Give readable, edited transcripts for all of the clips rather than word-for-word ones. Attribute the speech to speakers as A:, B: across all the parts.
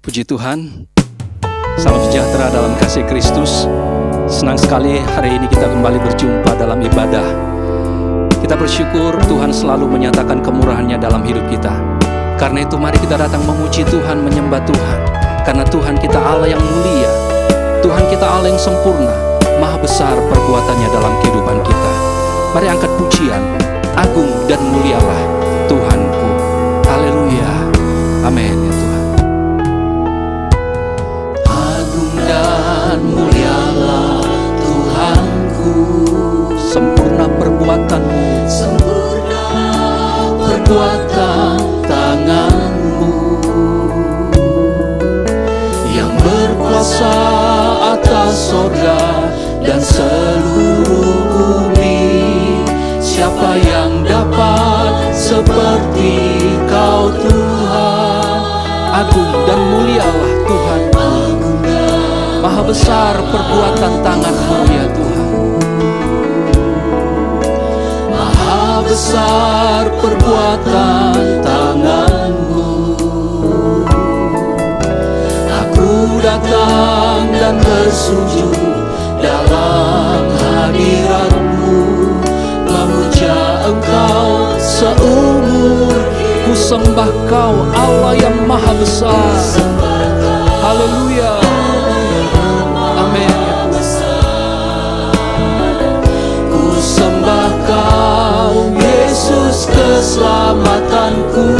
A: Puji Tuhan, salam sejahtera dalam kasih Kristus. Senang sekali hari ini kita kembali berjumpa dalam ibadah. Kita bersyukur Tuhan selalu menyatakan kemurahan-Nya dalam hidup kita. Karena itu mari kita datang memuji Tuhan, menyembah Tuhan. Karena Tuhan kita Allah yang mulia, Tuhan kita Allah yang sempurna, maha besar perbuatannya dalam kehidupan kita. Mari angkat pujian, agung dan mulialah Tuhanku. Haleluya, amin ya Tuhan. Agung dan mulialah Tuhanku, sempurna perbuatan-Mu, sempurna perbuatan tangan-Mu, yang berkuasa atas sorga dan seluruh bumi. Siapa yang dapat seperti Kau Tuhan? Agung dan mulialah Tuhan, maha besar perbuatan tangan-Mu ya Tuhan. Maha besar perbuatan tangan-Mu. Aku datang dan bersujud dalam hadirat-Mu, memuja Engkau seumur. Ku sembah Kau Allah yang maha besar. Haleluya, amin ya Tuhan. Ku sembah Kau Yesus keselamatanku.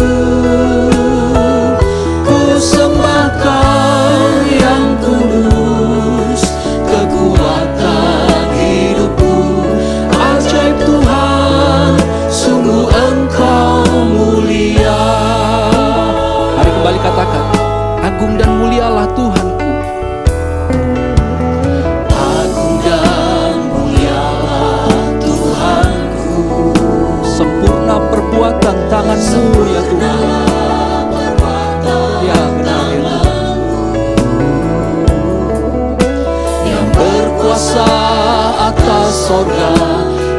A: Ku sembah Kau yang kudus, kekuatan hidupku. Ajaib Tuhan, sungguh Engkau mulia. Mari kembali katakan, agung dan mulialah Tuhanku. Agung dan mulialah Tuhanku, sempurna perbuatan tangan-Mu ya Tuhan. Ya benar ya Tuhan. Yang berkuasa atas sorga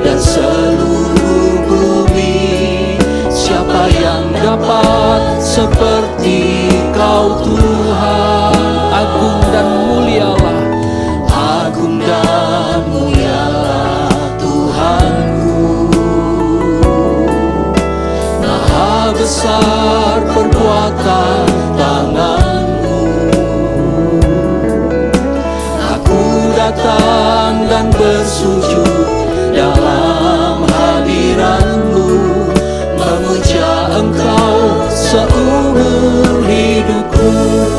A: dan seluruh bumi. Siapa yang dapat seperti Kau Tuhan? Agung dan mulialah, agung dan mulialah Tuhanku. Maha besar perbuatan tangan-Mu. Aku datang dan bersujud dalam hadirat-Mu, memuja Engkau seumur hidupku.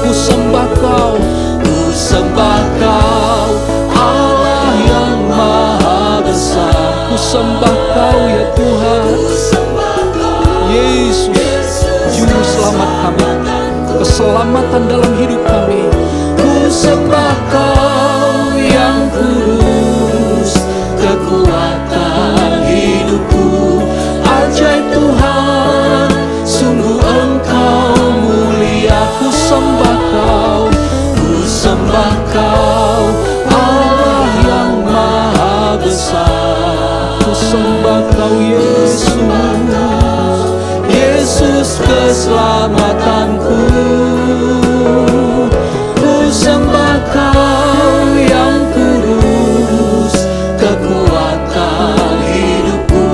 A: Ku sembah Kau, ku sembah Kau Allah yang maha besar. Ku sembah Kau ya Tuhan, Yesus Juru Selamat kami, keselamatan dalam hidup kami. Ku sembah Kau yang kudus, kekuatan hidupku. Ajaib Tuhan, sungguh Engkau mulia. Ku sembah Kau, ku sembah Kau Allah yang maha besar. Ku sembah Kau Yesus, Yesus keselamatanku. Ku sembah Kau yang kudus, kekuatan hidupku.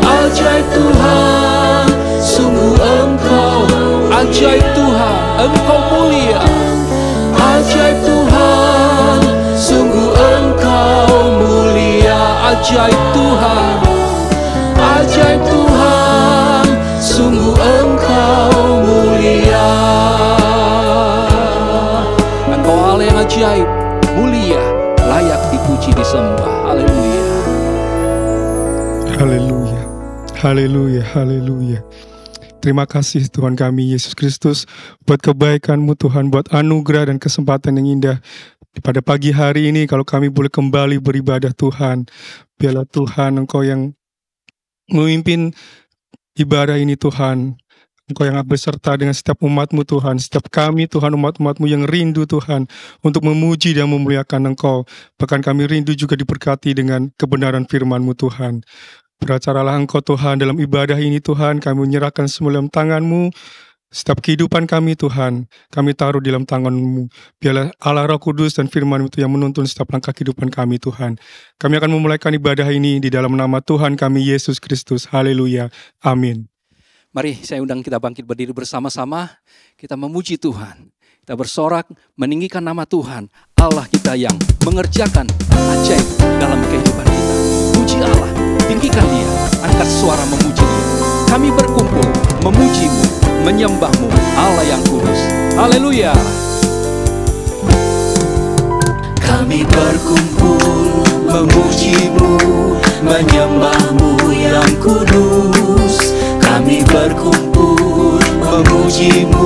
A: Ajaib Tuhan, sungguh Engkau. Ajaib Tuhan, Engkau mulia. Ajaib Tuhan, sungguh Engkau mulia. Ajaib Tuhan, ajaib Tuhan, sungguh Engkau mulia. Engkau Allah yang ajaib, mulia, layak dipuji, disembah. Haleluya.
B: Haleluya, haleluya, haleluya. Terima kasih Tuhan kami Yesus Kristus buat kebaikan-Mu Tuhan, buat anugerah dan kesempatan yang indah. Pada pagi hari ini kalau kami boleh kembali beribadah Tuhan, biarlah Tuhan Engkau yang memimpin ibadah ini Tuhan. Engkau yang berserta dengan setiap umat-Mu Tuhan, setiap kami Tuhan, umat-umat-Mu yang rindu Tuhan untuk memuji dan memuliakan Engkau. Bahkan kami rindu juga diberkati dengan kebenaran firman-Mu Tuhan. Beracaralah Engkau Tuhan dalam ibadah ini Tuhan, kami menyerahkan semua dalam tangan-Mu. Setiap kehidupan kami Tuhan, kami taruh di dalam tangan-Mu. Biarlah Allah Roh Kudus dan firman-Mu itu yang menuntun setiap langkah kehidupan kami Tuhan. Kami akan memulaikan ibadah ini di dalam nama Tuhan kami Yesus Kristus. Haleluya. Amin.
A: Mari saya undang kita bangkit berdiri bersama-sama. Kita memuji Tuhan. Kita bersorak meninggikan nama Tuhan. Allah kita yang mengerjakan ajaib dalam kehidupan kita. Puji Allah, tinggikan Dia, angkat suara memuji Dia. Kami berkumpul memuji-Mu, menyembah-Mu, Allah yang kudus. Haleluya.
C: Kami berkumpul memuji-Mu, menyembah-Mu yang kudus. Kami berkumpul memuji-Mu,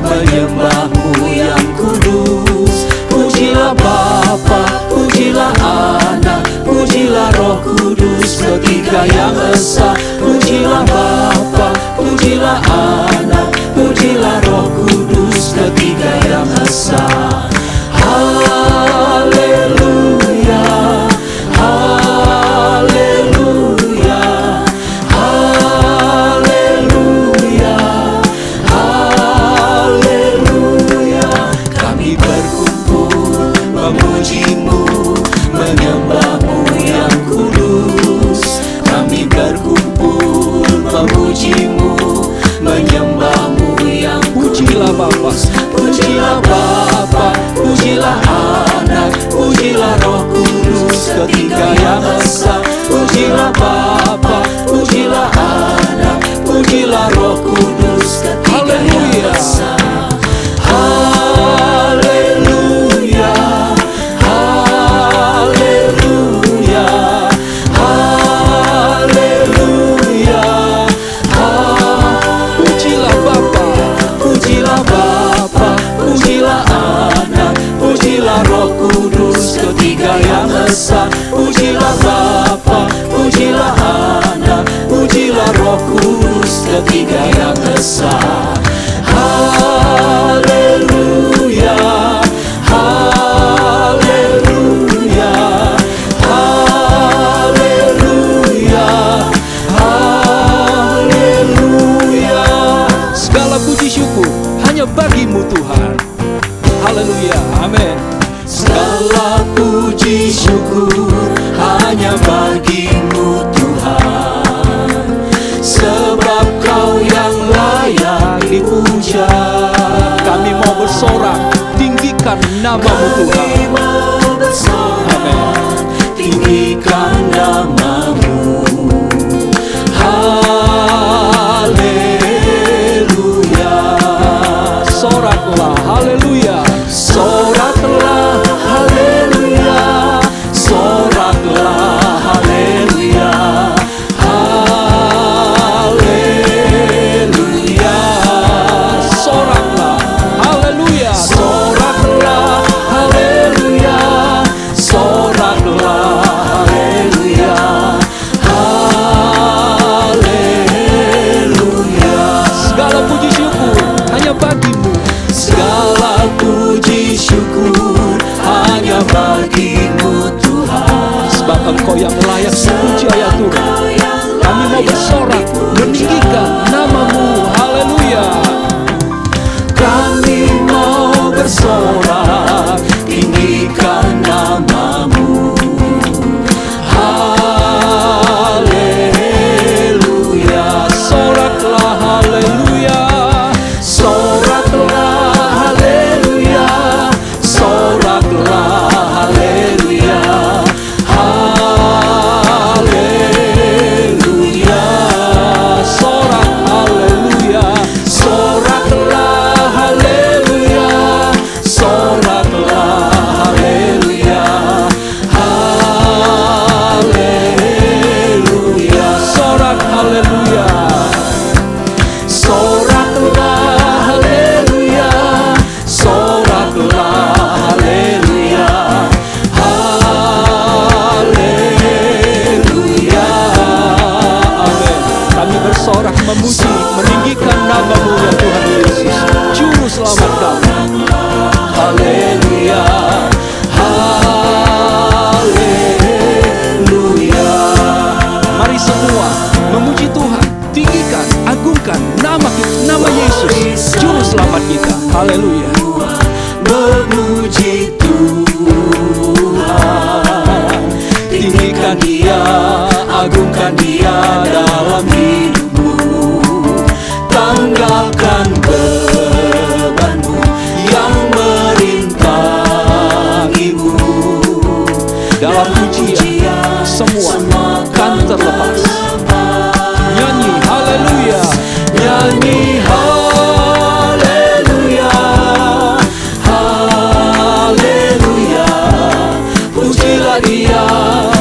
C: menyembah-Mu yang kudus. Pujilah Bapa, pujilah Anak, pujilah Roh Kudus, ketiga yang esa. Pujilah Bapa, pujilah Anak, pujilah Roh Kudus, ketiga yang esa. Haleluya, haleluya, haleluya, haleluya. Kami berkumpul memuji-Mu, menyembah-Mu yang kudus. Kami berkumpul memuji-Mu, menyembah-Mu yang kudus.
A: Pujilah Bapa,
C: pujilah Bapa, pujilah Anak, pujilah Roh Kudus, ketiga yang esa. Pujilah Bapa, pujilah Anak, pujilah Roh Kudus, ketiga yang esa. Haleluya, haleluya, haleluya,
A: pujilah Bapa,
C: pujilah Bapa, pujilah Anak, pujilah Roh Kudus, ketiga yang esa. Pujilah Bapa, pujilah Anak, pujilah Roh Kudus, ketiga yang esa. Haleluya, haleluya, haleluya, haleluya.
A: segala puji syukur hanya bagi-Mu Tuhan. Haleluya, amin.
C: Segala puji syukur hanya bagi-Mu Tuhan, sebab Kau yang layak dipuja.
A: Kami mau bersorak, tinggikan nama-Mu Tuhan.
C: Kami mau bersorak, tinggikan nama-Mu. Haleluya,
A: Soraklah, haleluya.
C: soraklah, haleluya, soraklah, haleluya, haleluya,
A: Soraklah, haleluya.
C: soraklah, haleluya, soraklah, haleluya, haleluya.
A: Segala puji syukur hanya bagi-Mu.
C: Segala puji syukur hanya bagi-Mu Tuhan,
A: Sebab Engkau yang layak dipuji ya Tuhan. Kami mau bersorak, meninggikan nama-Mu. Haleluya.
C: Kami mau bersorak, tinggikan nama-Mu. Haleluya,
A: Soraklah, haleluya.
C: soraklah, haleluya, soraklah, haleluya, haleluya,
A: Sorak, haleluya.
C: soraklah, haleluya, soraklah,
A: Haleluya.
C: Memuji Tuhan, tinggikan Dia, agungkan Dia dalam hidupmu. Tanggalkan bebanmu yang merintangimu.
A: Dalam pujian semua kan terlepas. Nyanyi haleluya.
C: Nyanyi haleluya, haleluya. Pujilah Dia,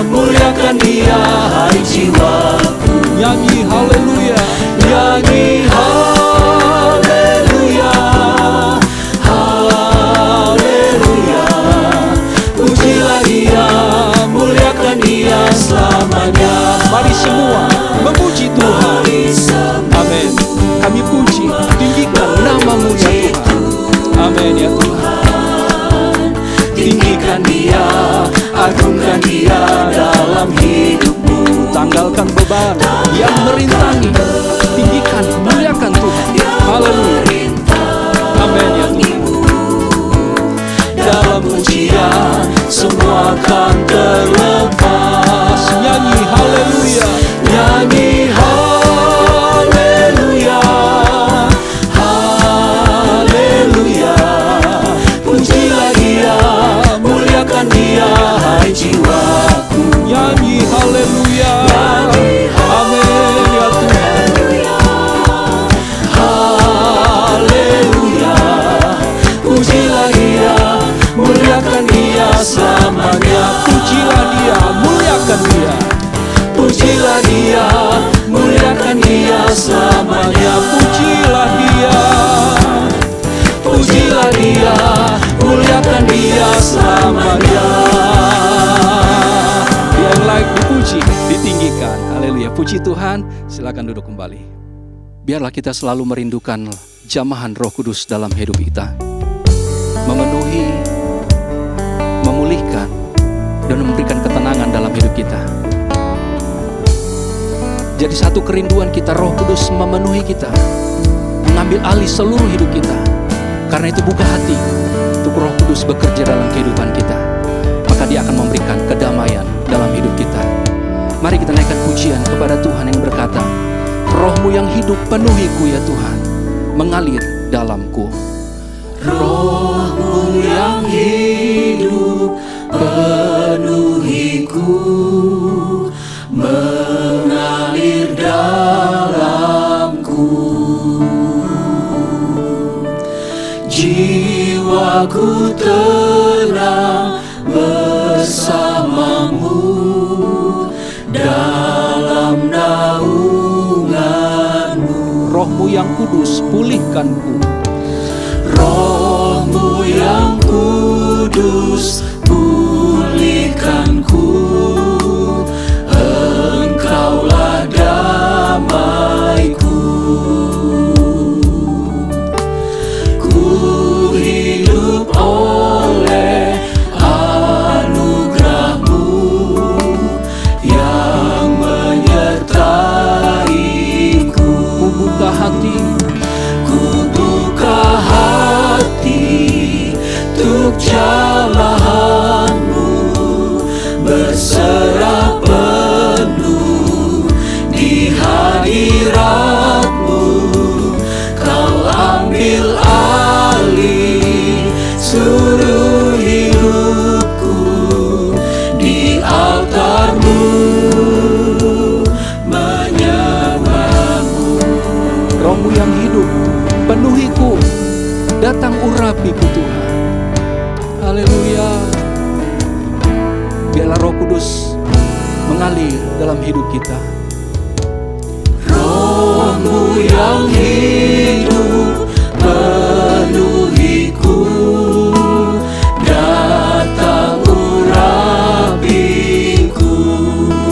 C: muliakan Dia, hai jiwaku.
A: Nyanyi haleluya.
C: Nyanyi haleluya, haleluya. Pujilah Dia, muliakan Dia selamanya.
A: Mari semua memuji Tuhan. Amin. Kami puji, tinggikan nama-Mu ya Tuhan. Amin ya Tuhan.
C: Tinggikan Dia, agungkan Dia dalam hidupmu.
A: Tanggalkan beban yang merintangi. Tinggikan, muliakan Tuhan. Haleluya. Amin ya Tuhan.
C: Dalam pujian semua akan terlepas.
A: Nyanyi haleluya.
C: Nyanyi haleluya, haleluya. Pujilah Dia, muliakan Dia, hai jiwaku.
A: Nyanyi haleluya. Amin ya Tuhan.
C: Haleluya. Pujilah Dia, muliakan Dia selamanya.
A: Pujilah Dia, muliakan Dia.
C: Pujilah Dia, muliakan Dia selamanya.
A: Pujilah Dia.
C: Pujilah Dia, muliakan Dia selamanya.
A: Dia yang layak dipuji, ditinggikan. Haleluya. Puji Tuhan. Silakan duduk kembali. Biarlah kita selalu merindukan jamahan Roh Kudus dalam hidup kita. Memenuhi, memulihkan, dan memberikan ketenangan dalam hidup kita. Jadi satu kerinduan kita, Roh Kudus memenuhi kita, mengambil alih seluruh hidup kita. Karena itu buka hati untuk Roh Kudus bekerja dalam kehidupan kita. Maka Dia akan memberikan kedamaian dalam hidup kita. Mari kita naikkan pujian kepada Tuhan yang berkata, Roh-Mu yang hidup penuhiku ya Tuhan, mengalir dalamku.
C: Roh-Mu yang hidup penuhiku, mengalir dalamku. Jiwaku tenang bersamamu dalam naunganmu.
A: Roh-Mu yang kudus pulihkanku.
C: Roh-Mu yang kudus pulihkanku. Engkaulah damaiku. Ku hidup oleh anugerah-Mu yang menyertaiku.
A: Ku buka hati,
C: Ku buka hati untuk jamahan-Mu, berserah penuh di hadirat-Mu. Kau ambil alih seluruh hidupku di altar-Mu, menyembah-Mu.
A: Roh-Mu yang hidup penuhiku, datang urapiku Tuhan. Haleluya. Biarlah Roh Kudus mengalir dalam hidup kita.
C: Roh-Mu yang hidup penuhiku, datang urapiku.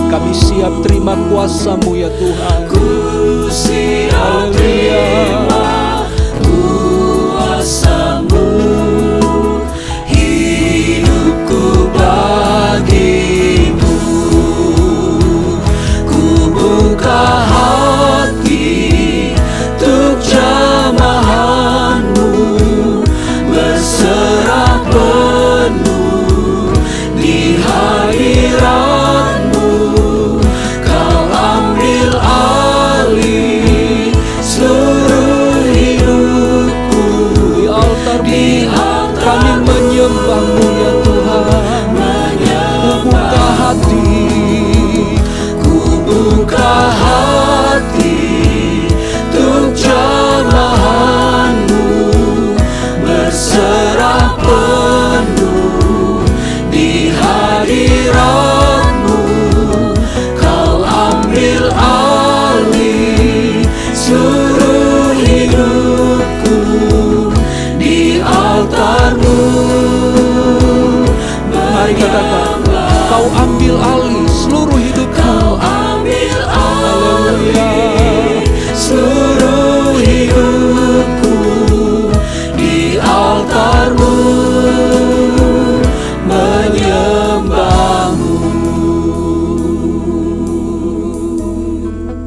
A: Kami siap terima kuasa-Mu ya Tuhan.
C: Ku siap terima kuasa-Mu, hidupku bagimu. Ku buka hati untuk jamahan-Mu,
A: Mari katakan, Kau ambil alih seluruh hidupku.
C: Ambil
A: Haleluya.
C: seluruh hidupku di altar-Mu, menyembah-Mu.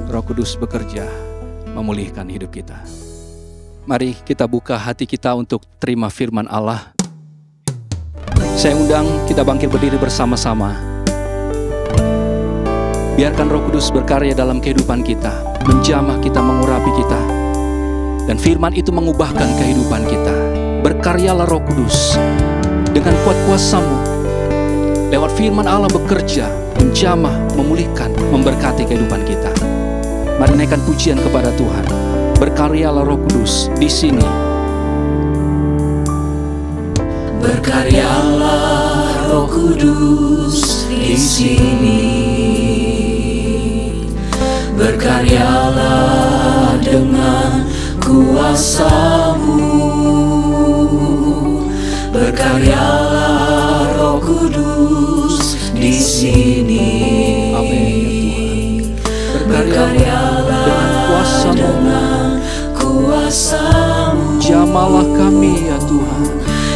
A: Roh Kudus bekerja memulihkan hidup kita. Mari kita buka hati kita untuk terima firman Allah. Saya undang kita bangkit berdiri bersama-sama. Biarkan Roh Kudus berkarya dalam kehidupan kita, menjamah kita, mengurapi kita. Dan firman itu mengubahkan kehidupan kita. Berkaryalah Roh Kudus dengan kuat kuasa-Mu. Lewat firman Allah bekerja, menjamah, memulihkan, memberkati kehidupan kita. Mari naikkan pujian kepada Tuhan. Berkaryalah Roh Kudus di sini.
C: Berkaryalah Roh Kudus di sini. Berkaryalah dengan kuasa-Mu. Berkaryalah Roh Kudus di sini.
A: Amin. Berkaryalah dengan kuasa-Mu. Jamalah kami ya Tuhan.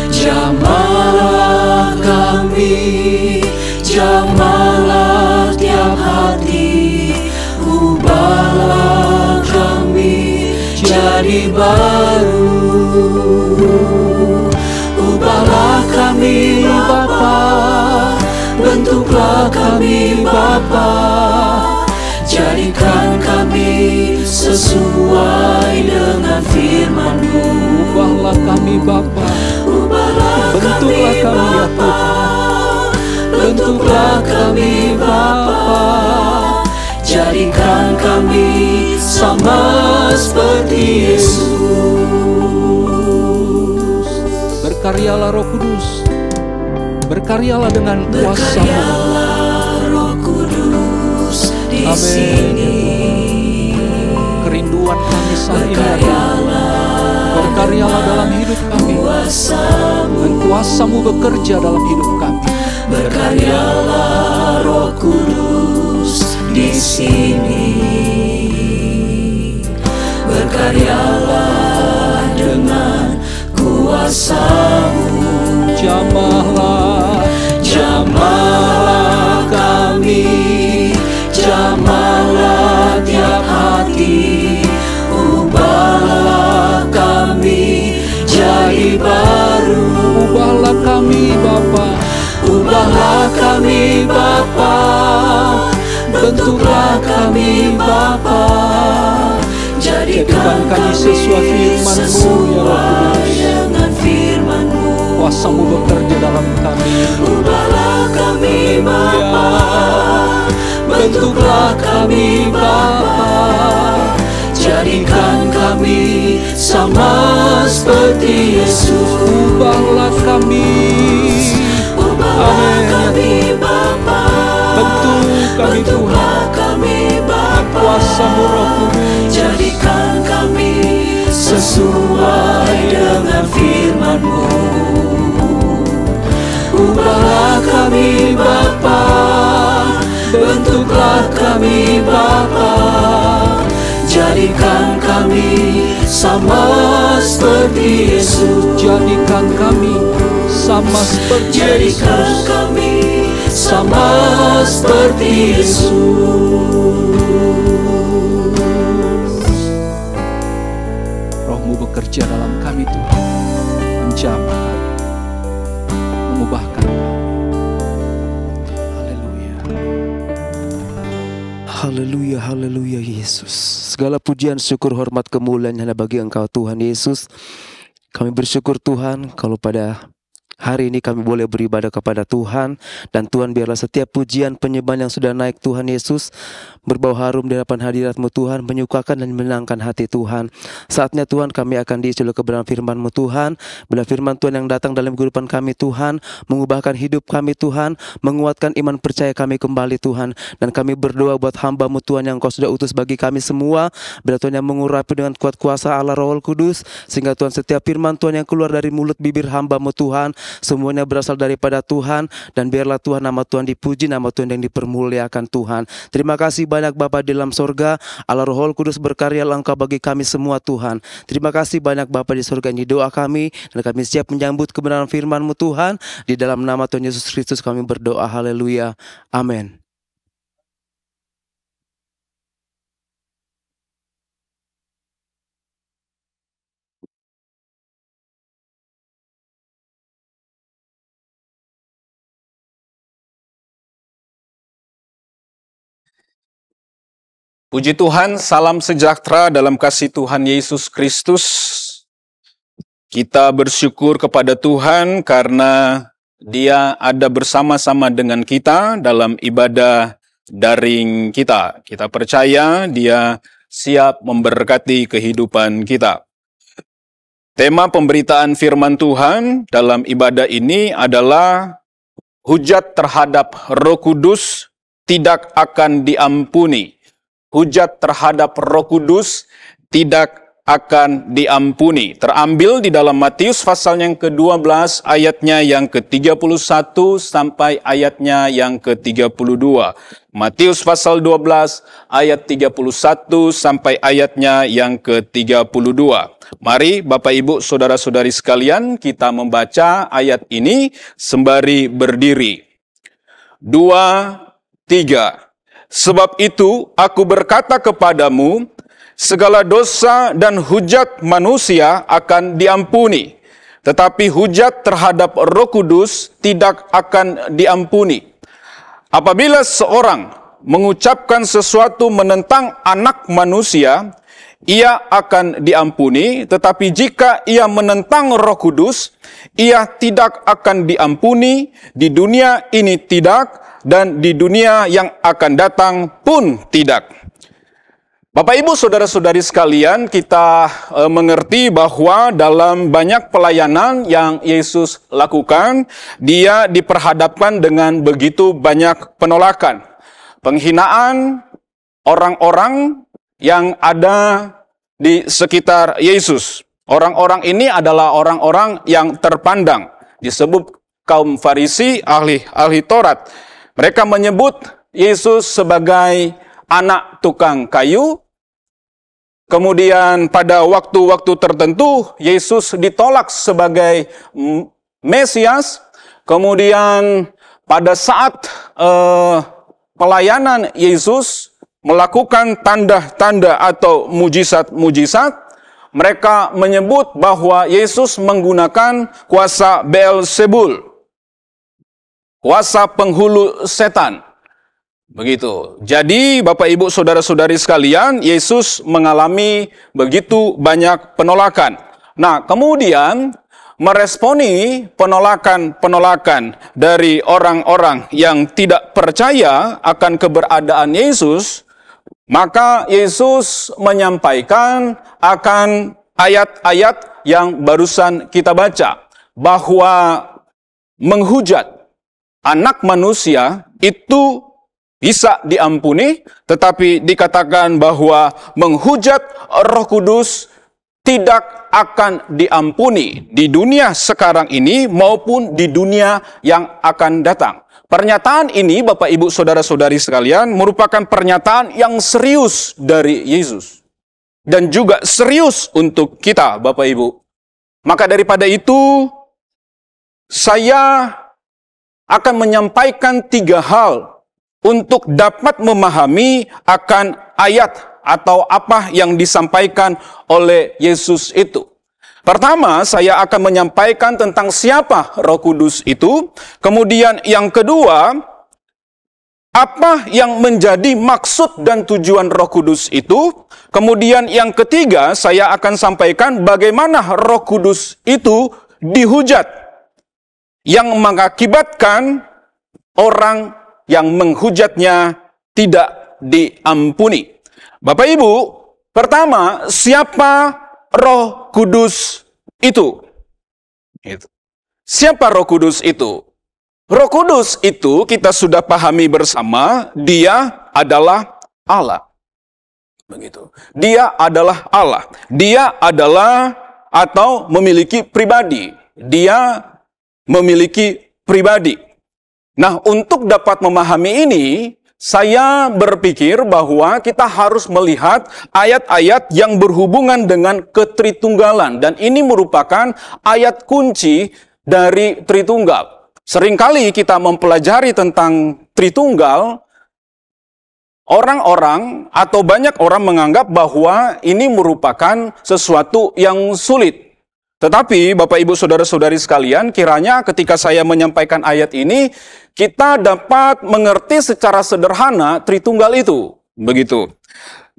C: Jamalah kami, jamalah tiap hati, ubahlah kami jadi baru. Ubahlah kami Bapa, bentuklah kami Bapa, jadikan kami sesuai dengan firman-Mu.
A: Ubahlah kami Bapa, bentuklah kami ya Tuhan.
C: Bentuklah kami Bapa, jadikan kami sama seperti Yesus.
A: Berkaryalah Roh Kudus. Berkaryalah dengan kuasa-Mu.
C: Berkaryalah Roh Kudus di
A: Amin.
C: sini.
A: Kerinduan kami saat ini ya Tuhan. Berkaryalah dalam hidup kami. Dan kuasa-Mu bekerja dalam hidup kami.
C: Berkaryalah Roh Kudus di sini. Berkaryalah dengan kuasa-Mu.
A: Jamahlah,
C: Jamahlah kami, jamahlah tiap hati, ubahlah kami jadi baru.
A: ubahlah kami Bapa.
C: Ubahlah kami Bapa, bentuklah kami Bapa, jadikan kami
A: sesuai firman-Mu ya Roh Kudus.
C: dengan firman-Mu.
A: Kuasa-Mu bekerja dalam kami.
C: Ubahlah kami Bapa, bentuklah kami Bapa, jadikan kami sama seperti Yesus.
A: Ubahlah kami.
C: Ubahlah kami Bapa,
A: Bentuk kami Tuhan.
C: bentuklah kami Bapa,
A: Kuasa-Mu Roh Kudus.
C: jadikan kami sesuai dengan firman-Mu. Ubahlah kami Bapa, bentuklah kami Bapa, jadikan kami sama seperti Yesus.
A: Jadikan kami sama seperti
C: Jadikan
A: Yesus.
C: kami sama seperti Yesus.
A: Roh-Mu bekerja dalam kami Tuhan. Menjamah kami. Mengubahkan kami. Haleluya.
D: Haleluya, haleluya Yesus. Segala pujian, syukur, hormat, kemuliaan hanya bagi Engkau Tuhan Yesus. Kami bersyukur Tuhan kalau pada Hari ini kami boleh beribadah kepada Tuhan. Dan Tuhan, biarlah setiap pujian penyembahan yang sudah naik Tuhan Yesus berbau harum di hadapan hadirat-Mu Tuhan, menyukakan dan menyenangkan hati Tuhan. Saatnya Tuhan kami akan diisi oleh kebenaran firman-Mu Tuhan. Bila firman Tuhan yang datang dalam kehidupan kami Tuhan, mengubahkan hidup kami Tuhan, menguatkan iman percaya kami kembali Tuhan. Dan kami berdoa buat hamba-Mu Tuhan yang Kau sudah utus bagi kami semua. Bila Tuhan yang mengurapi dengan kuat kuasa Allah Roh Kudus, sehingga Tuhan setiap firman Tuhan yang keluar dari mulut bibir hamba-Mu Tuhan, semuanya berasal daripada Tuhan. Dan biarlah Tuhan nama Tuhan dipuji, nama Tuhan yang dipermuliakan Tuhan. Terima kasih banyak Bapa di dalam sorga. Allah Roh Kudus berkarya langkah bagi kami semua Tuhan. Terima kasih banyak Bapa di sorga, ini doa kami. Dan kami siap menyambut kebenaran firman-Mu Tuhan. Di dalam nama Tuhan Yesus Kristus kami berdoa. Haleluya. Amin.
A: Puji Tuhan, salam sejahtera dalam kasih Tuhan Yesus Kristus. Kita bersyukur kepada Tuhan karena Dia ada bersama-sama dengan kita dalam ibadah daring kita. Kita percaya Dia siap memberkati kehidupan kita. Tema pemberitaan firman Tuhan dalam ibadah ini adalah hujat terhadap Roh Kudus tidak akan diampuni. Hujat terhadap Roh Kudus tidak akan diampuni. Terambil di dalam Matius pasal yang ke-12 ayatnya yang ke-31 sampai ayatnya yang ke-32. Matius pasal 12 ayat 31 sampai ayatnya yang ke-32. Mari Bapak Ibu Saudara-saudari sekalian, kita membaca ayat ini sembari berdiri. 2, 3. Sebab itu aku berkata kepadamu, segala dosa dan hujat manusia akan diampuni, tetapi hujat terhadap Roh Kudus tidak akan diampuni. Apabila seorang mengucapkan sesuatu menentang anak manusia, ia akan diampuni, tetapi jika ia menentang Roh Kudus, ia tidak akan diampuni, di dunia ini tidak, dan di dunia yang akan datang pun tidak. Bapak Ibu Saudara-saudari sekalian, kita mengerti bahwa dalam banyak pelayanan yang Yesus lakukan, Dia diperhadapkan dengan begitu banyak penolakan. Penghinaan orang-orang yang ada di sekitar Yesus. Orang-orang ini adalah orang-orang yang terpandang. Disebut kaum Farisi, ahli Taurat. Mereka menyebut Yesus sebagai anak tukang kayu. Kemudian pada waktu-waktu tertentu, Yesus ditolak sebagai Mesias. Kemudian pada saat pelayanan Yesus melakukan tanda-tanda atau mujizat-mujizat, mereka menyebut bahwa Yesus menggunakan kuasa Beelzebul, kuasa penghulu setan. Begitu. Jadi Bapak Ibu Saudara-saudari sekalian, Yesus mengalami begitu banyak penolakan. Nah, kemudian meresponi penolakan-penolakan dari orang-orang yang tidak percaya akan keberadaan Yesus, maka Yesus menyampaikan akan ayat-ayat yang barusan kita baca, bahwa menghujat anak manusia itu bisa diampuni, tetapi dikatakan bahwa menghujat Roh Kudus tidak akan diampuni di dunia sekarang ini maupun di dunia yang akan datang. Pernyataan ini, Bapak Ibu Saudara-saudari sekalian, merupakan pernyataan yang serius dari Yesus. Dan juga serius untuk kita, Bapak Ibu. Maka daripada itu, saya akan menyampaikan 3 hal untuk dapat memahami akan ayat atau apa yang disampaikan oleh Yesus itu. Pertama, saya akan menyampaikan tentang siapa Roh Kudus itu. Kemudian yang kedua, apa yang menjadi maksud dan tujuan Roh Kudus itu. Kemudian yang ketiga, saya akan sampaikan bagaimana Roh Kudus itu dihujat.
E: yang mengakibatkan orang yang menghujatnya tidak diampuni. Bapak Ibu, pertama, siapa Roh Kudus itu? Siapa Roh Kudus itu? Roh Kudus itu kita sudah pahami bersama, dia adalah Allah. Begitu. Dia adalah Allah. Dia adalah atau memiliki pribadi. Dia memiliki pribadi. Nah, untuk dapat memahami ini, saya berpikir bahwa kita harus melihat ayat-ayat yang berhubungan dengan ketritunggalan. Dan ini merupakan ayat kunci dari Tritunggal. Seringkali kita mempelajari tentang Tritunggal, orang-orang atau banyak orang menganggap bahwa ini merupakan sesuatu yang sulit. Tetapi Bapak Ibu Saudara-saudari sekalian, kiranya ketika saya menyampaikan ayat ini, kita dapat mengerti secara sederhana Tritunggal itu. Begitu.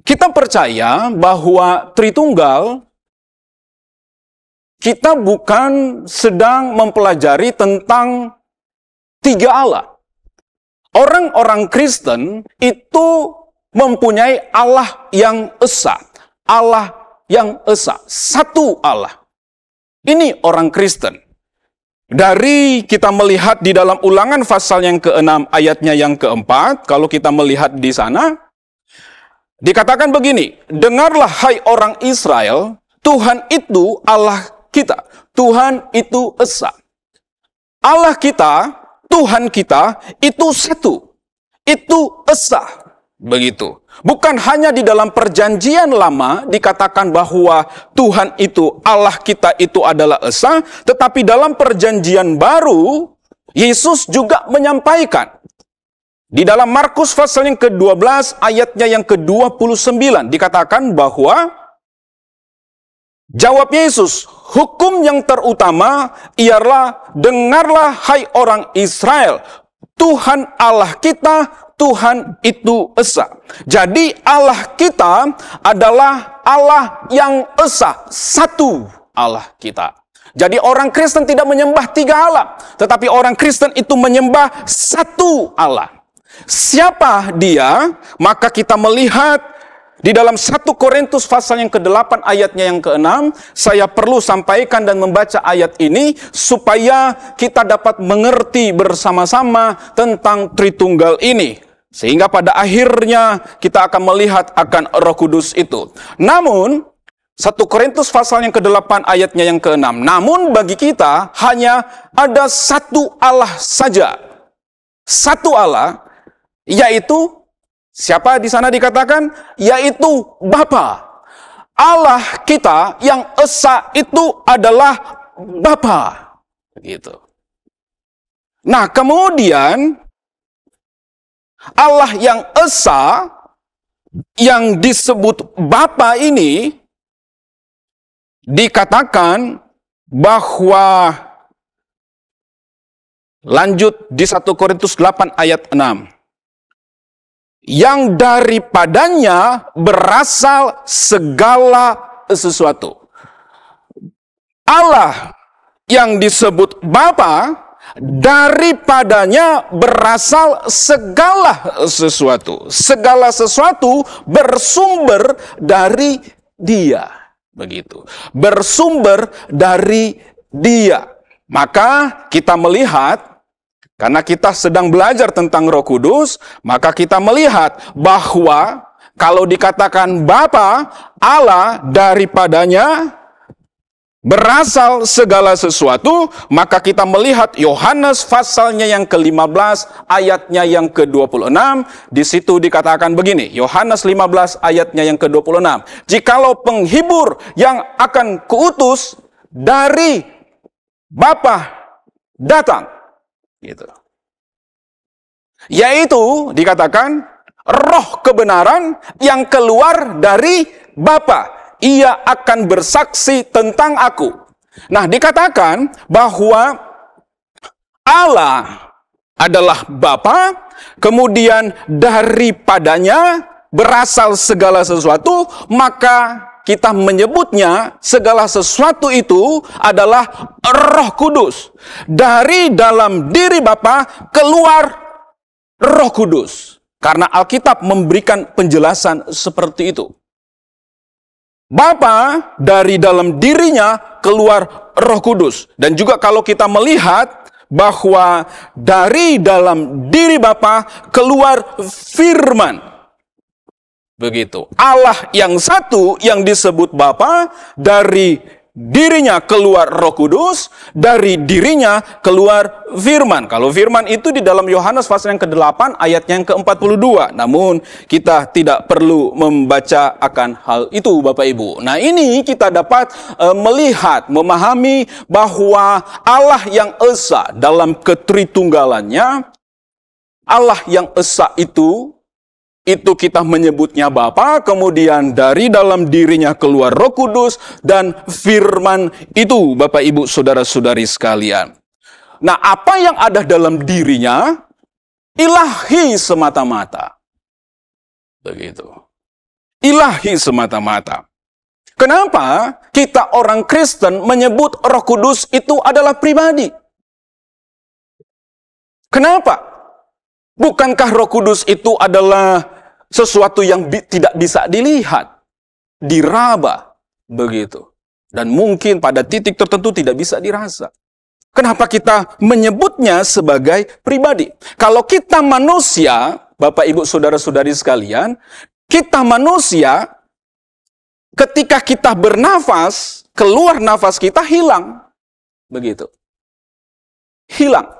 E: Kita percaya bahwa Tritunggal, kita bukan sedang mempelajari tentang tiga Allah. Orang-orang Kristen itu mempunyai Allah yang esa. Allah yang esa. Satu Allah. Ini orang Kristen. Dari kita melihat di dalam Ulangan pasal yang ke-6 ayatnya yang ke-4, kalau kita melihat di sana, dikatakan begini, dengarlah hai orang Israel, Tuhan itu Allah kita. Tuhan itu esa. Allah kita, Tuhan kita itu satu. Itu esa. Begitu. Bukan hanya di dalam perjanjian lama dikatakan bahwa Tuhan itu, Allah kita itu adalah esa, tetapi dalam perjanjian baru, Yesus juga menyampaikan. Di dalam Markus pasal yang ke-12 ayatnya yang ke-29 dikatakan bahwa jawab Yesus, hukum yang terutama ialah dengarlah hai orang Israel, Tuhan Allah kita, Tuhan itu esa. Jadi Allah kita adalah Allah yang esa, satu Allah kita. Jadi orang Kristen tidak menyembah tiga Allah, tetapi orang Kristen itu menyembah satu Allah. Siapa dia? Maka kita melihat di dalam 1 Korintus pasal yang ke-8 ayatnya yang ke-6, saya perlu sampaikan dan membaca ayat ini supaya kita dapat mengerti bersama-sama tentang Tritunggal ini. Sehingga pada akhirnya kita akan melihat akan Roh Kudus itu. Namun, 1 Korintus pasal yang ke-8 ayatnya yang ke-6. Namun bagi kita hanya ada satu Allah saja. Satu Allah, yaitu siapa di sana dikatakan? Yaitu Bapa. Allah kita yang esa itu adalah Bapa. Begitu. Nah, kemudian Allah yang esa, yang disebut Bapa ini, dikatakan bahwa, lanjut di 1 Korintus 8 ayat 6, yang daripadanya berasal segala sesuatu. Allah yang disebut Bapa, daripadanya berasal segala sesuatu. Segala sesuatu bersumber dari Dia. Begitu. Bersumber dari Dia. Maka kita melihat, karena kita sedang belajar tentang Roh Kudus, maka kita melihat bahwa kalau dikatakan Bapa, Allah daripadanya berasal segala sesuatu, maka kita melihat Yohanes pasalnya yang ke-15 ayatnya yang ke-26, di situ dikatakan begini, Yohanes 15 ayatnya yang ke-26, jikalau penghibur yang akan kuutus dari Bapa datang, gitu. Yaitu dikatakan roh kebenaran yang keluar dari Bapa. Ia akan bersaksi tentang aku. Nah, dikatakan bahwa Allah adalah Bapa, kemudian daripadanya berasal segala sesuatu, maka kita menyebutnya segala sesuatu itu adalah Roh Kudus. Dari dalam diri Bapa keluar Roh Kudus. Karena Alkitab memberikan penjelasan seperti itu. Bapa dari dalam dirinya keluar Roh Kudus. Dan juga kalau kita melihat bahwa dari dalam diri Bapa keluar firman. Begitu. Allah yang satu yang disebut Bapa, dari dirinya keluar Roh Kudus, dari dirinya keluar firman. Kalau firman itu di dalam Yohanes pasal yang ke-8 ayatnya yang ke-42. Namun kita tidak perlu membaca akan hal itu Bapak Ibu. Nah, ini kita dapat melihat, memahami bahwa Allah yang esa dalam ketritunggalannya, Allah yang esa itu kita menyebutnya Bapa, kemudian dari dalam dirinya keluar Roh Kudus dan firman itu, Bapak Ibu saudara-saudari sekalian. Nah, apa yang ada dalam dirinya ilahi semata-mata. Begitu. Ilahi semata-mata. Kenapa kita orang Kristen menyebut Roh Kudus itu adalah pribadi? Kenapa? Bukankah Roh Kudus itu adalah sesuatu yang tidak bisa dilihat, diraba, begitu. Dan mungkin pada titik tertentu tidak bisa dirasa. Kenapa kita menyebutnya sebagai pribadi? Kalau kita manusia, Bapak Ibu saudara-saudari sekalian, kita manusia, ketika kita bernafas, keluar nafas kita hilang. Begitu. Hilang.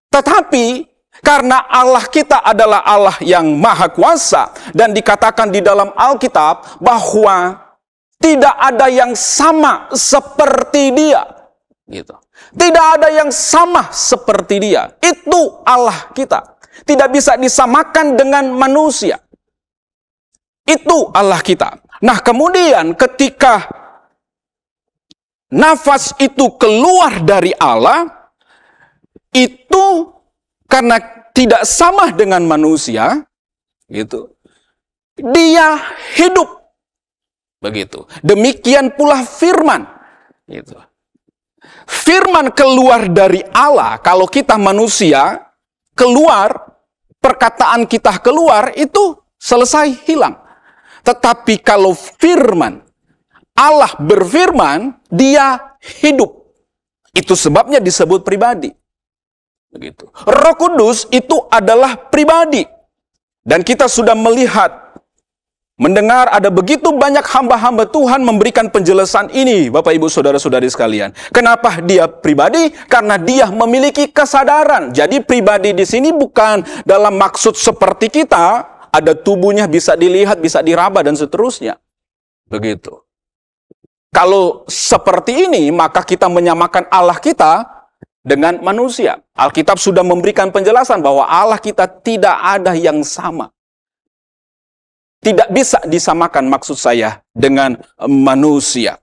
E: Tetapi karena Allah kita adalah Allah yang maha kuasa dan dikatakan di dalam Alkitab bahwa tidak ada yang sama seperti Dia. Gitu. Tidak ada yang sama seperti Dia. Itu Allah kita. Tidak bisa disamakan dengan manusia. Itu Allah kita. Nah, kemudian ketika nafas itu keluar dari Allah, itu karena tidak sama dengan manusia, gitu. Dia hidup. Begitu. Demikian pula firman. Gitu. Firman keluar dari Allah, kalau kita manusia, keluar, perkataan kita keluar, itu selesai hilang. Tetapi kalau firman, Allah berfirman, dia hidup. Itu sebabnya disebut pribadi. Begitu. Roh Kudus itu adalah pribadi. Dan kita sudah melihat, mendengar ada begitu banyak hamba-hamba Tuhan memberikan penjelasan ini, Bapak Ibu saudara-saudari sekalian. Kenapa dia pribadi? Karena dia memiliki kesadaran. Jadi pribadi di sini bukan dalam maksud seperti kita, ada tubuhnya bisa dilihat, bisa diraba dan seterusnya. Begitu. Kalau seperti ini, maka kita menyamakan Allah kita dengan manusia. Alkitab sudah memberikan penjelasan bahwa Allah kita tidak ada yang sama. Tidak bisa disamakan maksud saya dengan manusia.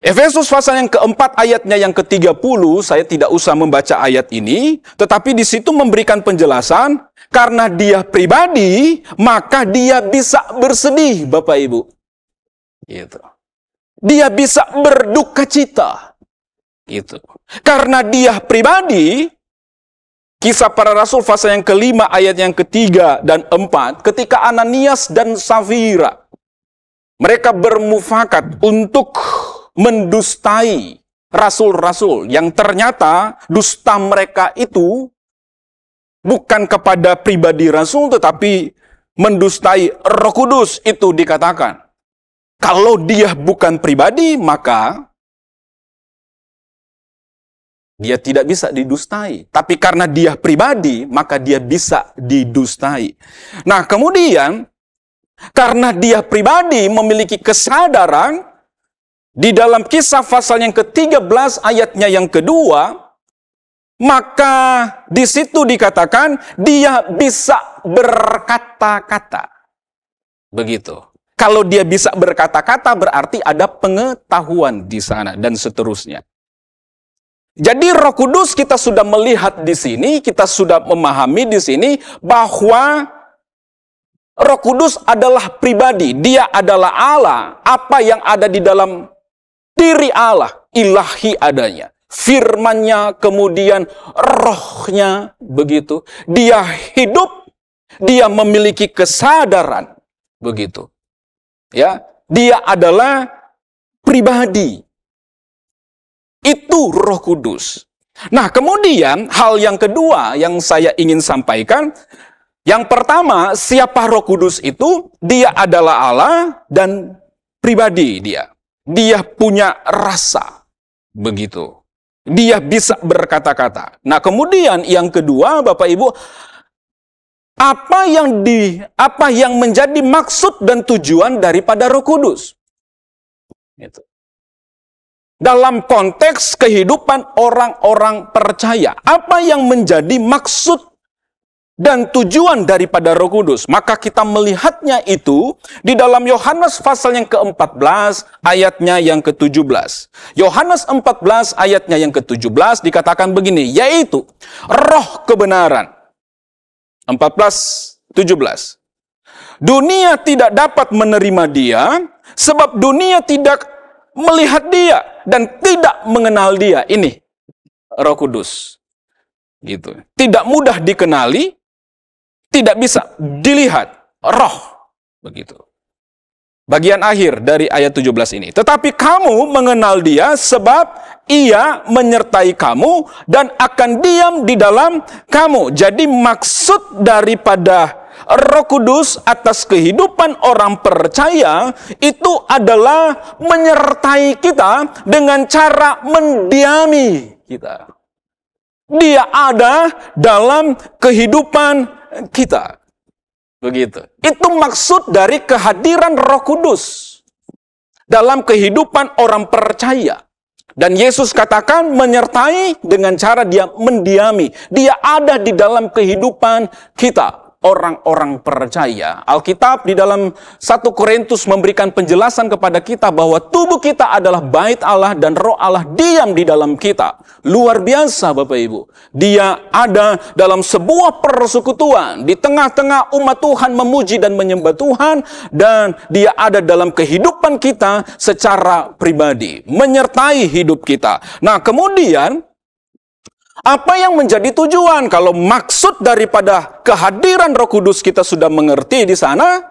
E: Efesus pasal yang keempat ayatnya yang ke-30, saya tidak usah membaca ayat ini, tetapi di situ memberikan penjelasan, karena dia pribadi, maka dia bisa bersedih, Bapak Ibu. Gitu. Dia bisa berduka cita. Gitu. Karena dia pribadi, Kisah Para Rasul pasal yang ke-5 ayat yang ke-3 dan 4, ketika Ananias dan Safira, mereka bermufakat untuk mendustai rasul-rasul yang ternyata dusta mereka itu bukan kepada pribadi rasul tetapi mendustai Roh Kudus. Itu dikatakan, kalau dia bukan pribadi maka dia tidak bisa didustai. Tapi karena dia pribadi, maka dia bisa didustai. Nah, kemudian, karena dia pribadi memiliki kesadaran, di dalam Kisah pasal yang ke-13 ayatnya yang kedua, maka di situ dikatakan, dia bisa berkata-kata. Begitu. Kalau dia bisa berkata-kata, berarti ada pengetahuan di sana, dan seterusnya. Jadi Roh Kudus kita sudah melihat di sini, kita sudah memahami di sini bahwa Roh Kudus adalah pribadi, dia adalah Allah. Apa yang ada di dalam diri Allah, ilahi adanya. Firman-Nya, kemudian rohnya, begitu. Dia hidup, dia memiliki kesadaran, begitu. Ya, dia adalah pribadi. Itu Roh Kudus. Nah, kemudian hal yang kedua yang saya ingin sampaikan, yang pertama, siapa Roh Kudus itu? Dia adalah Allah dan pribadi dia. Dia punya rasa. Begitu. Dia bisa berkata-kata. Nah, kemudian yang kedua, Bapak Ibu, apa yang menjadi maksud dan tujuan daripada Roh Kudus? Gitu. Dalam konteks kehidupan orang-orang percaya, apa yang menjadi maksud dan tujuan daripada Roh Kudus? Maka kita melihatnya itu di dalam Yohanes pasal yang ke-14 ayatnya yang ke-17. Yohanes 14 ayatnya yang ke-17 dikatakan begini, yaitu roh kebenaran. 14:17. Dunia tidak dapat menerima dia, sebab dunia tidak melihat dia dan tidak mengenal dia. Ini Roh Kudus. Gitu. Tidak mudah dikenali, tidak bisa dilihat, roh, begitu. Bagian akhir dari ayat 17 ini. Tetapi kamu mengenal dia sebab ia menyertai kamu dan akan diam di dalam kamu. Jadi maksud daripada Roh Kudus atas kehidupan orang percaya itu adalah menyertai kita dengan cara mendiami kita. Dia ada dalam kehidupan kita. Begitu. Itu maksud dari kehadiran Roh Kudus dalam kehidupan orang percaya. Dan Yesus katakan menyertai dengan cara dia mendiami. Dia ada di dalam kehidupan kita, orang-orang percaya. Alkitab di dalam 1 Korintus memberikan penjelasan kepada kita bahwa tubuh kita adalah bait Allah dan Roh Allah diam di dalam kita. Luar biasa Bapak Ibu. Dia ada dalam sebuah persekutuan. Di tengah-tengah umat Tuhan memuji dan menyembah Tuhan. Dan dia ada dalam kehidupan kita secara pribadi. Menyertai hidup kita. Nah, kemudian apa yang menjadi tujuan? Kalau maksud daripada kehadiran Roh Kudus kita sudah mengerti di sana.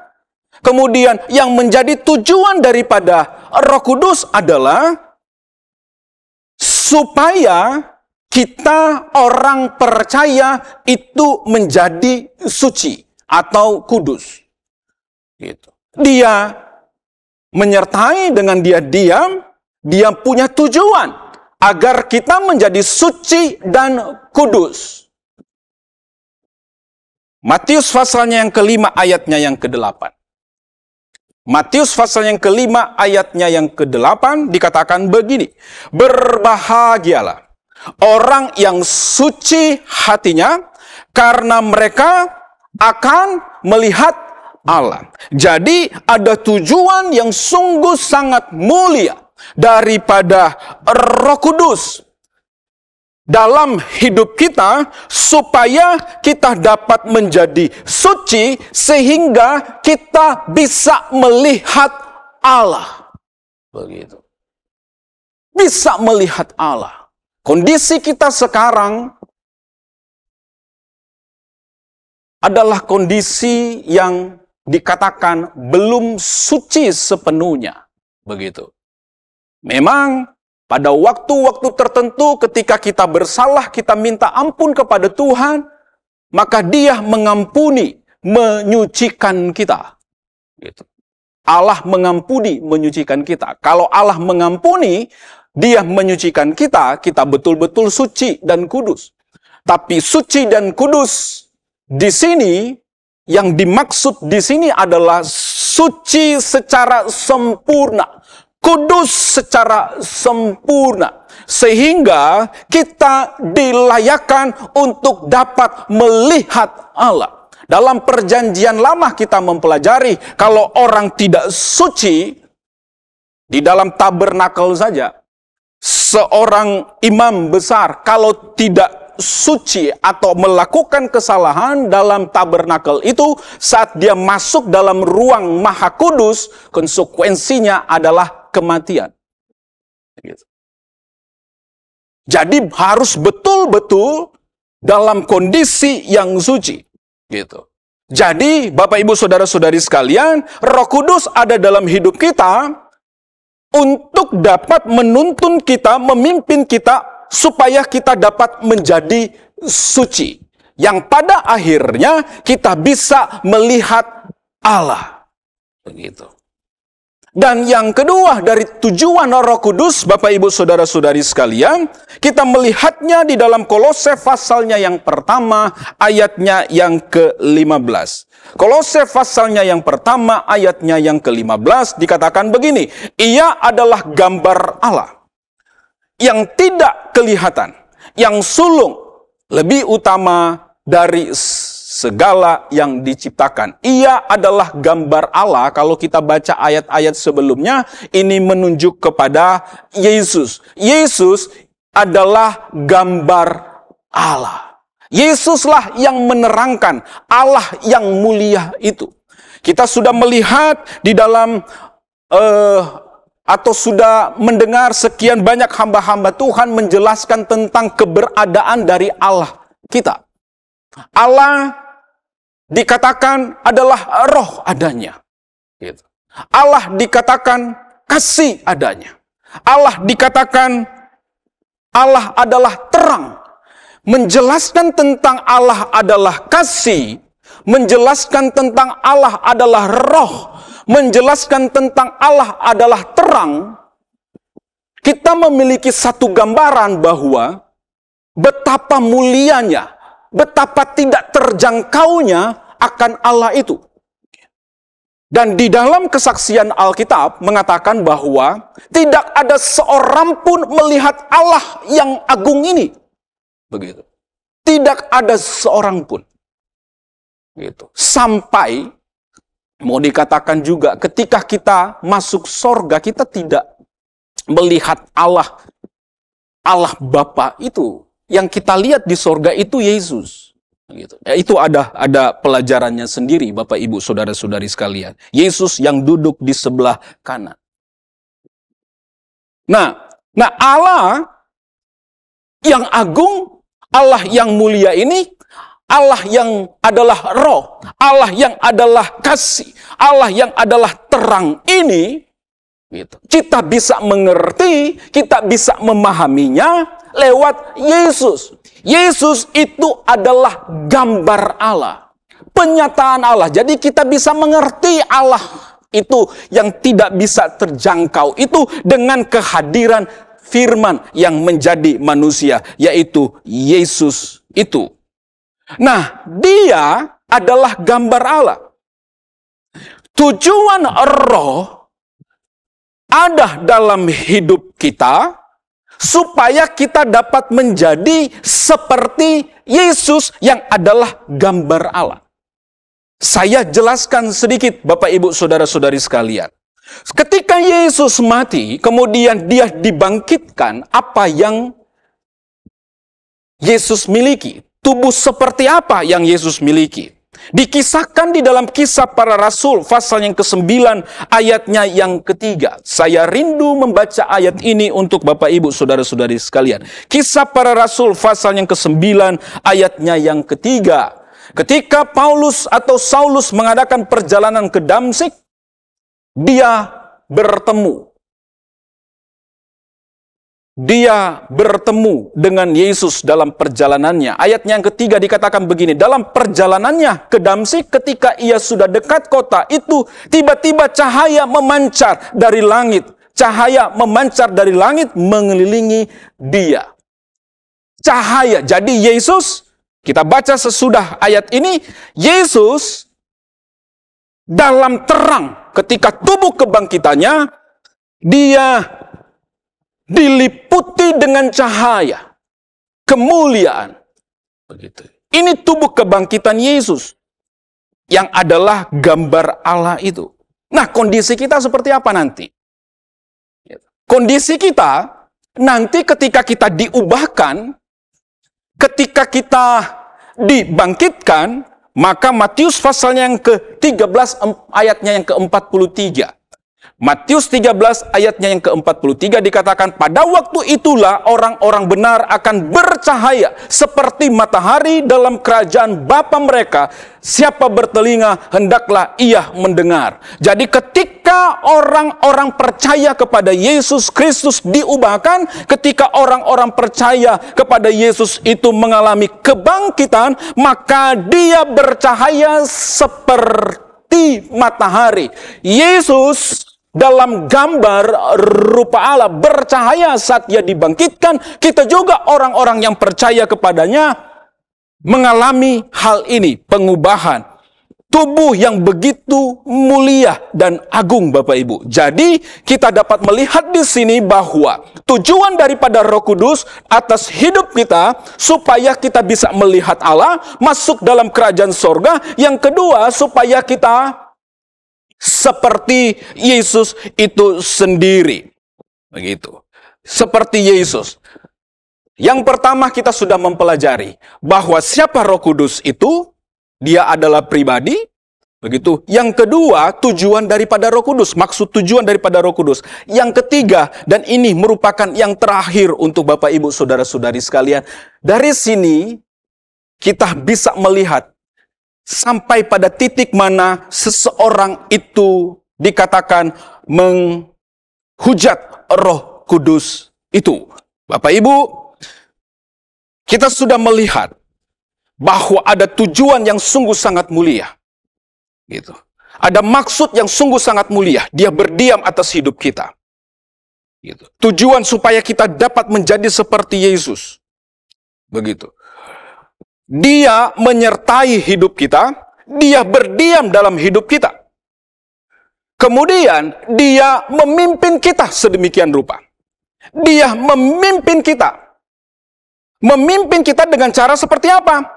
E: Kemudian yang menjadi tujuan daripada Roh Kudus adalah supaya kita orang percaya itu menjadi suci atau kudus. Gitu. Dia menyertai dengan dia diam, dia punya tujuan agar kita menjadi suci dan kudus. Matius pasalnya yang ke-5 ayatnya yang ke-8. Matius pasal yang ke-5 ayatnya yang ke-8 dikatakan begini. Berbahagialah orang yang suci hatinya, karena mereka akan melihat Allah. Jadi ada tujuan yang sungguh sangat mulia daripada Roh Kudus dalam hidup kita, supaya kita dapat menjadi suci sehingga kita bisa melihat Allah. Begitu. Bisa melihat Allah. Kondisi kita sekarang adalah kondisi yang dikatakan belum suci sepenuhnya. Begitu. Memang pada waktu-waktu tertentu ketika kita bersalah, kita minta ampun kepada Tuhan, maka Dia mengampuni, menyucikan kita. Gitu. Allah mengampuni, menyucikan kita. Kalau Allah mengampuni, Dia menyucikan kita, kita betul-betul suci dan kudus. Tapi suci dan kudus di sini, yang dimaksud di sini adalah suci secara sempurna. Kudus secara sempurna, sehingga kita dilayakkan untuk dapat melihat Allah. Dalam perjanjian lama kita mempelajari, kalau orang tidak suci, di dalam tabernakel saja, seorang imam besar kalau tidak suci atau melakukan kesalahan dalam tabernakel itu, saat dia masuk dalam ruang maha kudus, konsekuensinya adalah kematian. Gitu. Jadi harus betul-betul dalam kondisi yang suci. Gitu. Jadi Bapak Ibu Saudara-saudari sekalian, Roh Kudus ada dalam hidup kita untuk dapat menuntun kita, memimpin kita, supaya kita dapat menjadi suci. Yang pada akhirnya kita bisa melihat Allah. Begitu. Dan yang kedua dari tujuan Roh Kudus, Bapak Ibu Saudara-saudari sekalian, kita melihatnya di dalam Kolose pasalnya yang pertama, ayatnya yang ke-15. Kolose pasalnya yang pertama, ayatnya yang ke-15 dikatakan begini, Ia adalah gambar Allah yang tidak kelihatan, yang sulung, lebih utama dari segala yang diciptakan. Ia adalah gambar Allah. Kalau kita baca ayat-ayat sebelumnya, ini menunjuk kepada Yesus. Yesus adalah gambar Allah. Yesuslah yang menerangkan Allah yang mulia itu. Kita sudah melihat di dalam atau sudah mendengar sekian banyak hamba-hamba Tuhan menjelaskan tentang keberadaan dari Allah kita. Allah dikatakan adalah roh adanya. Gitu. Allah dikatakan kasih adanya. Allah dikatakan Allah adalah terang. Menjelaskan tentang Allah adalah kasih. Menjelaskan tentang Allah adalah roh. Menjelaskan tentang Allah adalah terang, kita memiliki satu gambaran bahwa betapa mulianya, betapa tidak terjangkaunya akan Allah itu. Dan di dalam kesaksian Alkitab mengatakan bahwa tidak ada seorang pun melihat Allah yang agung ini. Begitu. Tidak ada seorang pun. Gitu. Sampai mau dikatakan juga, ketika kita masuk sorga, kita tidak melihat Allah Bapa itu. Yang kita lihat di sorga itu Yesus. Gitu. Itu ada pelajarannya sendiri, Bapak Ibu Saudara-saudari sekalian. Yesus yang duduk di sebelah kanan. Nah Allah yang agung, Allah yang mulia ini, Allah yang adalah roh, Allah yang adalah kasih, Allah yang adalah terang ini, gitu. Kita bisa mengerti, kita bisa memahaminya lewat Yesus. Yesus itu adalah gambar Allah, penyataan Allah. Jadi kita bisa mengerti Allah itu yang tidak bisa terjangkau itu dengan kehadiran firman yang menjadi manusia, yaitu Yesus itu. Nah, dia adalah gambar Allah. Tujuan roh ada dalam hidup kita supaya kita dapat menjadi seperti Yesus yang adalah gambar Allah. Saya jelaskan sedikit, Bapak Ibu Saudara-saudari sekalian. Ketika Yesus mati, kemudian dia dibangkitkan, apa yang Yesus miliki? Tubuh seperti apa yang Yesus miliki? Dikisahkan di dalam Kisah Para Rasul pasal yang ke-9 ayatnya yang ke-3. Saya rindu membaca ayat ini untuk Bapak Ibu Saudara-saudari sekalian. Kisah Para Rasul pasal yang ke-9 ayatnya yang ke-3. Ketika Paulus atau Saulus mengadakan perjalanan ke Damsyik, dia bertemu dengan Yesus dalam perjalanannya. Ayatnya yang ketiga dikatakan begini, dalam perjalanannya ke Damsyik, ketika ia sudah dekat kota itu, tiba-tiba cahaya memancar dari langit. Cahaya memancar dari langit mengelilingi dia. Cahaya. Jadi Yesus, kita baca sesudah ayat ini, Yesus dalam terang, ketika tubuh kebangkitannya, dia diliputi dengan cahaya, kemuliaan. Begitu. Ini tubuh kebangkitan Yesus yang adalah gambar Allah itu. Nah, kondisi kita seperti apa nanti? Kondisi kita nanti ketika kita diubahkan, ketika kita dibangkitkan, maka Matius pasalnya yang ke-13 ayatnya yang ke-43. Matius 13 ayatnya yang ke-43 dikatakan, pada waktu itulah orang-orang benar akan bercahaya seperti matahari dalam kerajaan Bapa mereka. Siapa bertelinga, hendaklah ia mendengar. Jadi ketika orang-orang percaya kepada Yesus Kristus diubahkan, ketika orang-orang percaya kepada Yesus itu mengalami kebangkitan, maka dia bercahaya seperti matahari. Yesus dalam gambar rupa Allah bercahaya saat ia dibangkitkan. Kita juga orang-orang yang percaya kepadanya mengalami hal ini, pengubahan tubuh yang begitu mulia dan agung, Bapak Ibu. Jadi kita dapat melihat di sini bahwa tujuan daripada Roh Kudus atas hidup kita supaya kita bisa melihat Allah, masuk dalam kerajaan sorga. Yang kedua, supaya kita seperti Yesus itu sendiri. Begitu. Seperti Yesus. Yang pertama kita sudah mempelajari bahwa siapa Roh Kudus itu, dia adalah pribadi. Begitu. Yang kedua, tujuan daripada Roh Kudus, maksud tujuan daripada Roh Kudus. Yang ketiga, dan ini merupakan yang terakhir untuk Bapak Ibu saudara-saudari sekalian, dari sini kita bisa melihat sampai pada titik mana seseorang itu dikatakan menghujat Roh Kudus itu. Bapak Ibu, kita sudah melihat bahwa ada tujuan yang sungguh sangat mulia. Gitu. Ada maksud yang sungguh sangat mulia. Dia berdiam atas hidup kita. Gitu. Tujuan supaya kita dapat menjadi seperti Yesus. Begitu. Dia menyertai hidup kita, dia berdiam dalam hidup kita. Kemudian dia memimpin kita sedemikian rupa. Dia memimpin kita. Memimpin kita dengan cara seperti apa?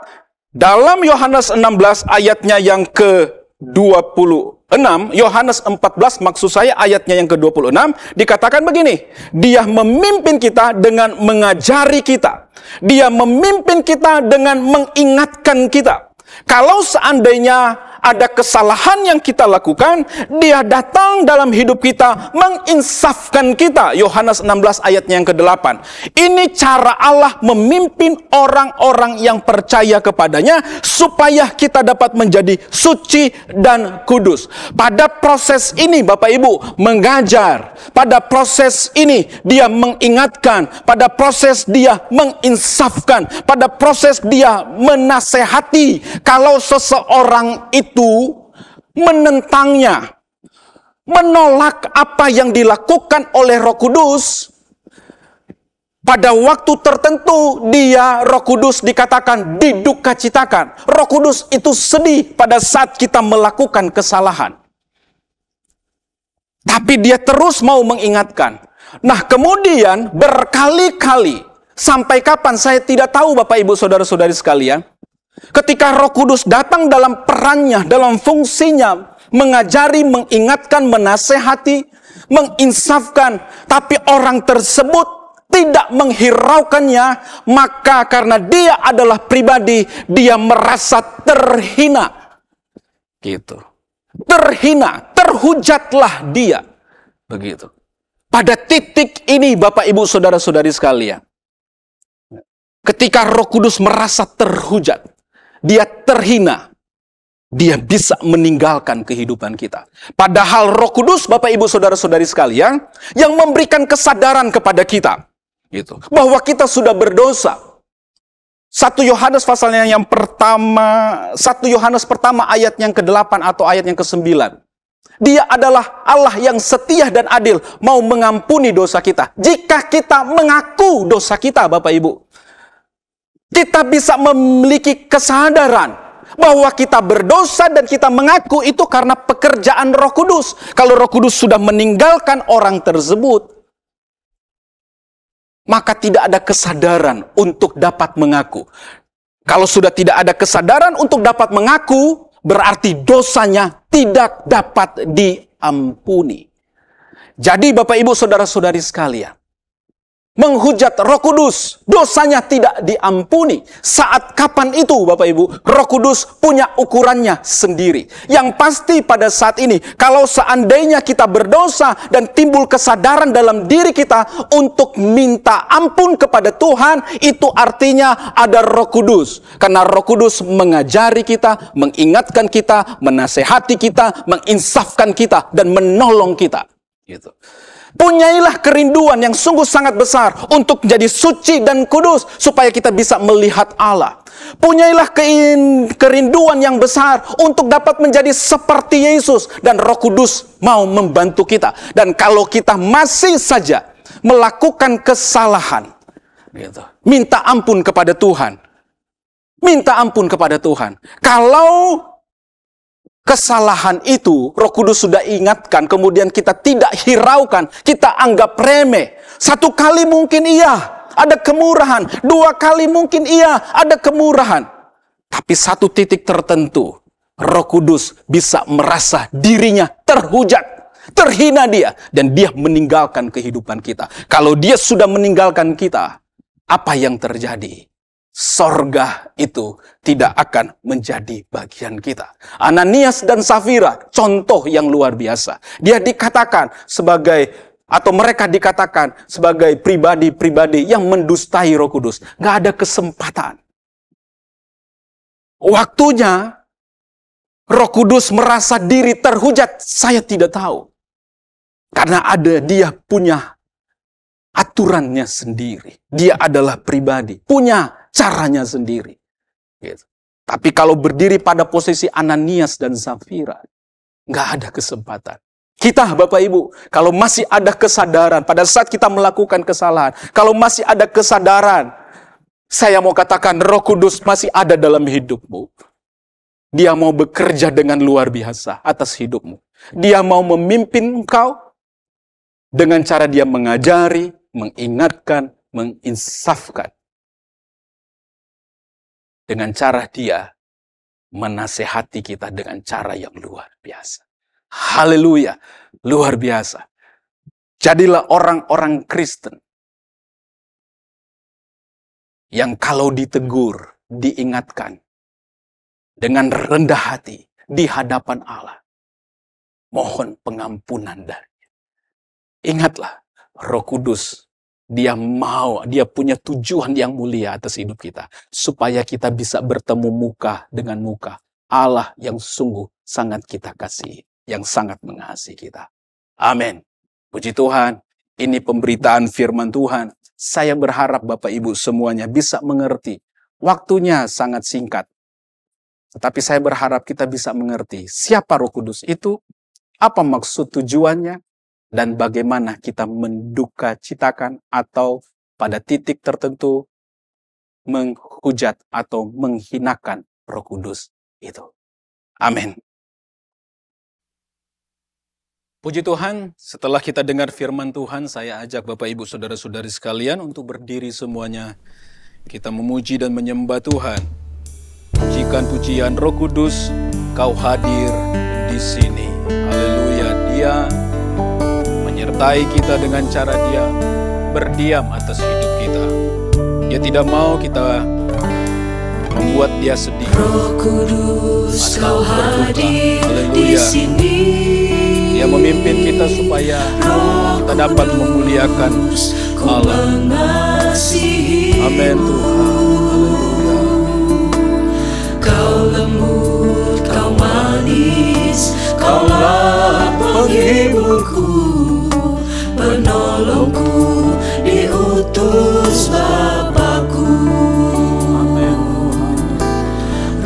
E: Dalam Yohanes 16 ayatnya yang ke-26, Yohanes 14 maksud saya ayatnya yang ke-26, dikatakan begini, dia memimpin kita dengan mengajari kita. Dia memimpin kita dengan mengingatkan kita. Kalau seandainya ada kesalahan yang kita lakukan, dia datang dalam hidup kita, menginsafkan kita. Yohanes 16 ayatnya yang ke-8. Ini cara Allah memimpin orang-orang yang percaya kepadanya, supaya kita dapat menjadi suci dan kudus. Pada proses ini Bapak Ibu mengajar, pada proses ini dia mengingatkan, pada proses dia menginsafkan, pada proses dia menasehati. Kalau seseorang itu menentangnya, menolak apa yang dilakukan oleh Roh Kudus, pada waktu tertentu dia, Roh Kudus dikatakan didukacitakan. Roh Kudus itu sedih pada saat kita melakukan kesalahan. Tapi dia terus mau mengingatkan. Nah kemudian berkali-kali, sampai kapan saya tidak tahu Bapak Ibu saudara-saudari sekalian, ketika Roh Kudus datang dalam perannya, dalam fungsinya, mengajari, mengingatkan, menasehati, menginsafkan, tapi orang tersebut tidak menghiraukannya, maka karena dia adalah pribadi, dia merasa terhina. Gitu. Terhina, terhujatlah dia. Begitu. Pada titik ini Bapak Ibu saudara-saudari sekalian, ketika Roh Kudus merasa terhujat, dia terhina, dia bisa meninggalkan kehidupan kita. Padahal Roh Kudus Bapak Ibu saudara-saudari sekalian yang memberikan kesadaran kepada kita, gitu, bahwa kita sudah berdosa. 1 Yohanes pasalnya yang pertama, 1 Yohanes pertama ayat yang ke-8 atau ayat yang ke-9. Dia adalah Allah yang setia dan adil, mau mengampuni dosa kita. Jika kita mengaku dosa kita Bapak Ibu, kita bisa memiliki kesadaran bahwa kita berdosa dan kita mengaku itu karena pekerjaan Roh Kudus. Kalau Roh Kudus sudah meninggalkan orang tersebut, maka tidak ada kesadaran untuk dapat mengaku. Kalau sudah tidak ada kesadaran untuk dapat mengaku, berarti dosanya tidak dapat diampuni. Jadi Bapak Ibu saudara-saudari sekalian, menghujat Roh Kudus, dosanya tidak diampuni. Saat kapan itu Bapak Ibu? Roh Kudus punya ukurannya sendiri. Yang pasti pada saat ini, kalau seandainya kita berdosa dan timbul kesadaran dalam diri kita untuk minta ampun kepada Tuhan, itu artinya ada Roh Kudus. Karena Roh Kudus mengajari kita, mengingatkan kita, menasehati kita, menginsafkan kita, dan menolong kita. Gitu. Punyailah kerinduan yang sungguh sangat besar untuk menjadi suci dan kudus supaya kita bisa melihat Allah. Punyailah kerinduan yang besar untuk dapat menjadi seperti Yesus, dan Roh Kudus mau membantu kita. Dan kalau kita masih saja melakukan kesalahan, gitu, minta ampun kepada Tuhan. Minta ampun kepada Tuhan. Kalau kesalahan itu Roh Kudus sudah ingatkan, kemudian kita tidak hiraukan, kita anggap remeh. 1 kali mungkin iya, ada kemurahan. 2 kali mungkin iya, ada kemurahan. Tapi 1 titik tertentu, Roh Kudus bisa merasa dirinya terhujat, terhina dia, dan dia meninggalkan kehidupan kita. Kalau dia sudah meninggalkan kita, apa yang terjadi? Sorga itu tidak akan menjadi bagian kita. Ananias dan Safira, contoh yang luar biasa. Dia dikatakan sebagai, atau mereka dikatakan sebagai pribadi-pribadi yang mendustai Roh Kudus. Nggak ada kesempatan. Waktunya Roh Kudus merasa diri terhujat, saya tidak tahu. Karena dia punya aturannya sendiri. Dia adalah pribadi, punya caranya sendiri. Gitu. Tapi kalau berdiri pada posisi Ananias dan Safira, nggak ada kesempatan. Kita Bapak Ibu, kalau masih ada kesadaran pada saat kita melakukan kesalahan, kalau masih ada kesadaran, saya mau katakan Roh Kudus masih ada dalam hidupmu. Dia mau bekerja dengan luar biasa atas hidupmu. Dia mau memimpin engkau dengan cara dia mengajari, mengingatkan, menginsafkan. Dengan cara dia menasehati kita dengan cara yang luar biasa. Haleluya, luar biasa. Jadilah orang-orang Kristen yang kalau ditegur, diingatkan dengan rendah hati di hadapan Allah, mohon pengampunan darinya. Ingatlah, Roh Kudus, dia punya tujuan yang mulia atas hidup kita. Supaya kita bisa bertemu muka dengan muka Allah yang sungguh sangat kita kasihi, yang sangat mengasihi kita. Amin. Puji Tuhan, ini pemberitaan firman Tuhan. Saya berharap Bapak Ibu semuanya bisa mengerti. Waktunya sangat singkat. Tetapi saya berharap kita bisa mengerti siapa Roh Kudus itu, apa maksud tujuannya, dan bagaimana kita menduka citakan atau pada titik tertentu menghujat atau menghinakan Roh Kudus itu. Amin. Puji Tuhan, setelah kita dengar firman Tuhan, saya ajak Bapak Ibu Saudara-saudari sekalian untuk berdiri semuanya. Kita memuji dan menyembah Tuhan. Pujikan pujian Roh Kudus, Kau hadir di sini. Haleluya, Dia menyertai kita dengan cara dia berdiam atas hidup kita. Dia tidak mau kita membuat dia sedih.
C: Roh Kudus, Kau hadir di sini.
E: Dia memimpin kita supaya kita dapat memuliakan Allah. Amin Tuhan. Haleluya.
C: Kau lembut, Kau manis, Kaulah penghiburku, penolongku, diutus Bapakku.
E: Amin.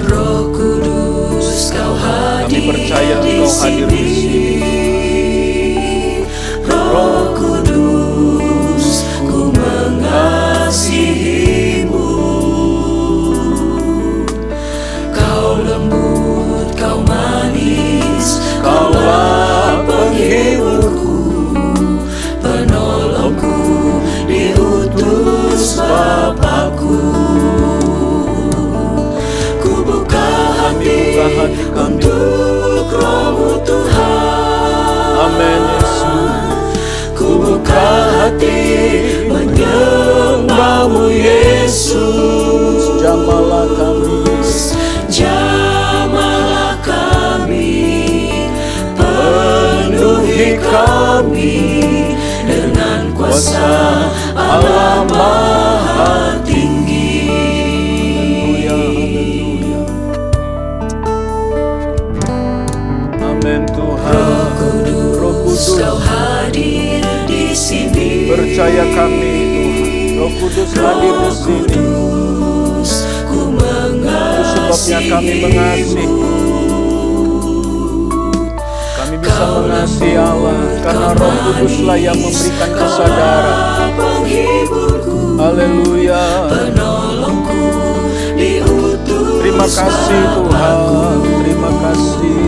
C: Roh Kudus, Kau hadir.
E: Kami percaya Engkau hadir di sini.
C: Roh Kudus, ku mengasihimu.
E: Jamahlah kami,
C: jamahlah kami, penuhi kami dengan kuasa Allah Maha Tinggi.
E: Haleluya, haleluya. Amin Tuhan. Roh Kudus,
C: Kau hadir di sini.
E: percaya kami Tuhan. Roh Kudus hadir di sini.
C: Ku
E: Itu sebabnya kami mengasihi. Kami bisa mengasihi Allah karena Roh Kuduslah yang memberikan kesadaran.
C: penghiburku,
E: Haleluya.
C: penolongku, diutus.
E: Terima kasih Tuhan. Terima kasih.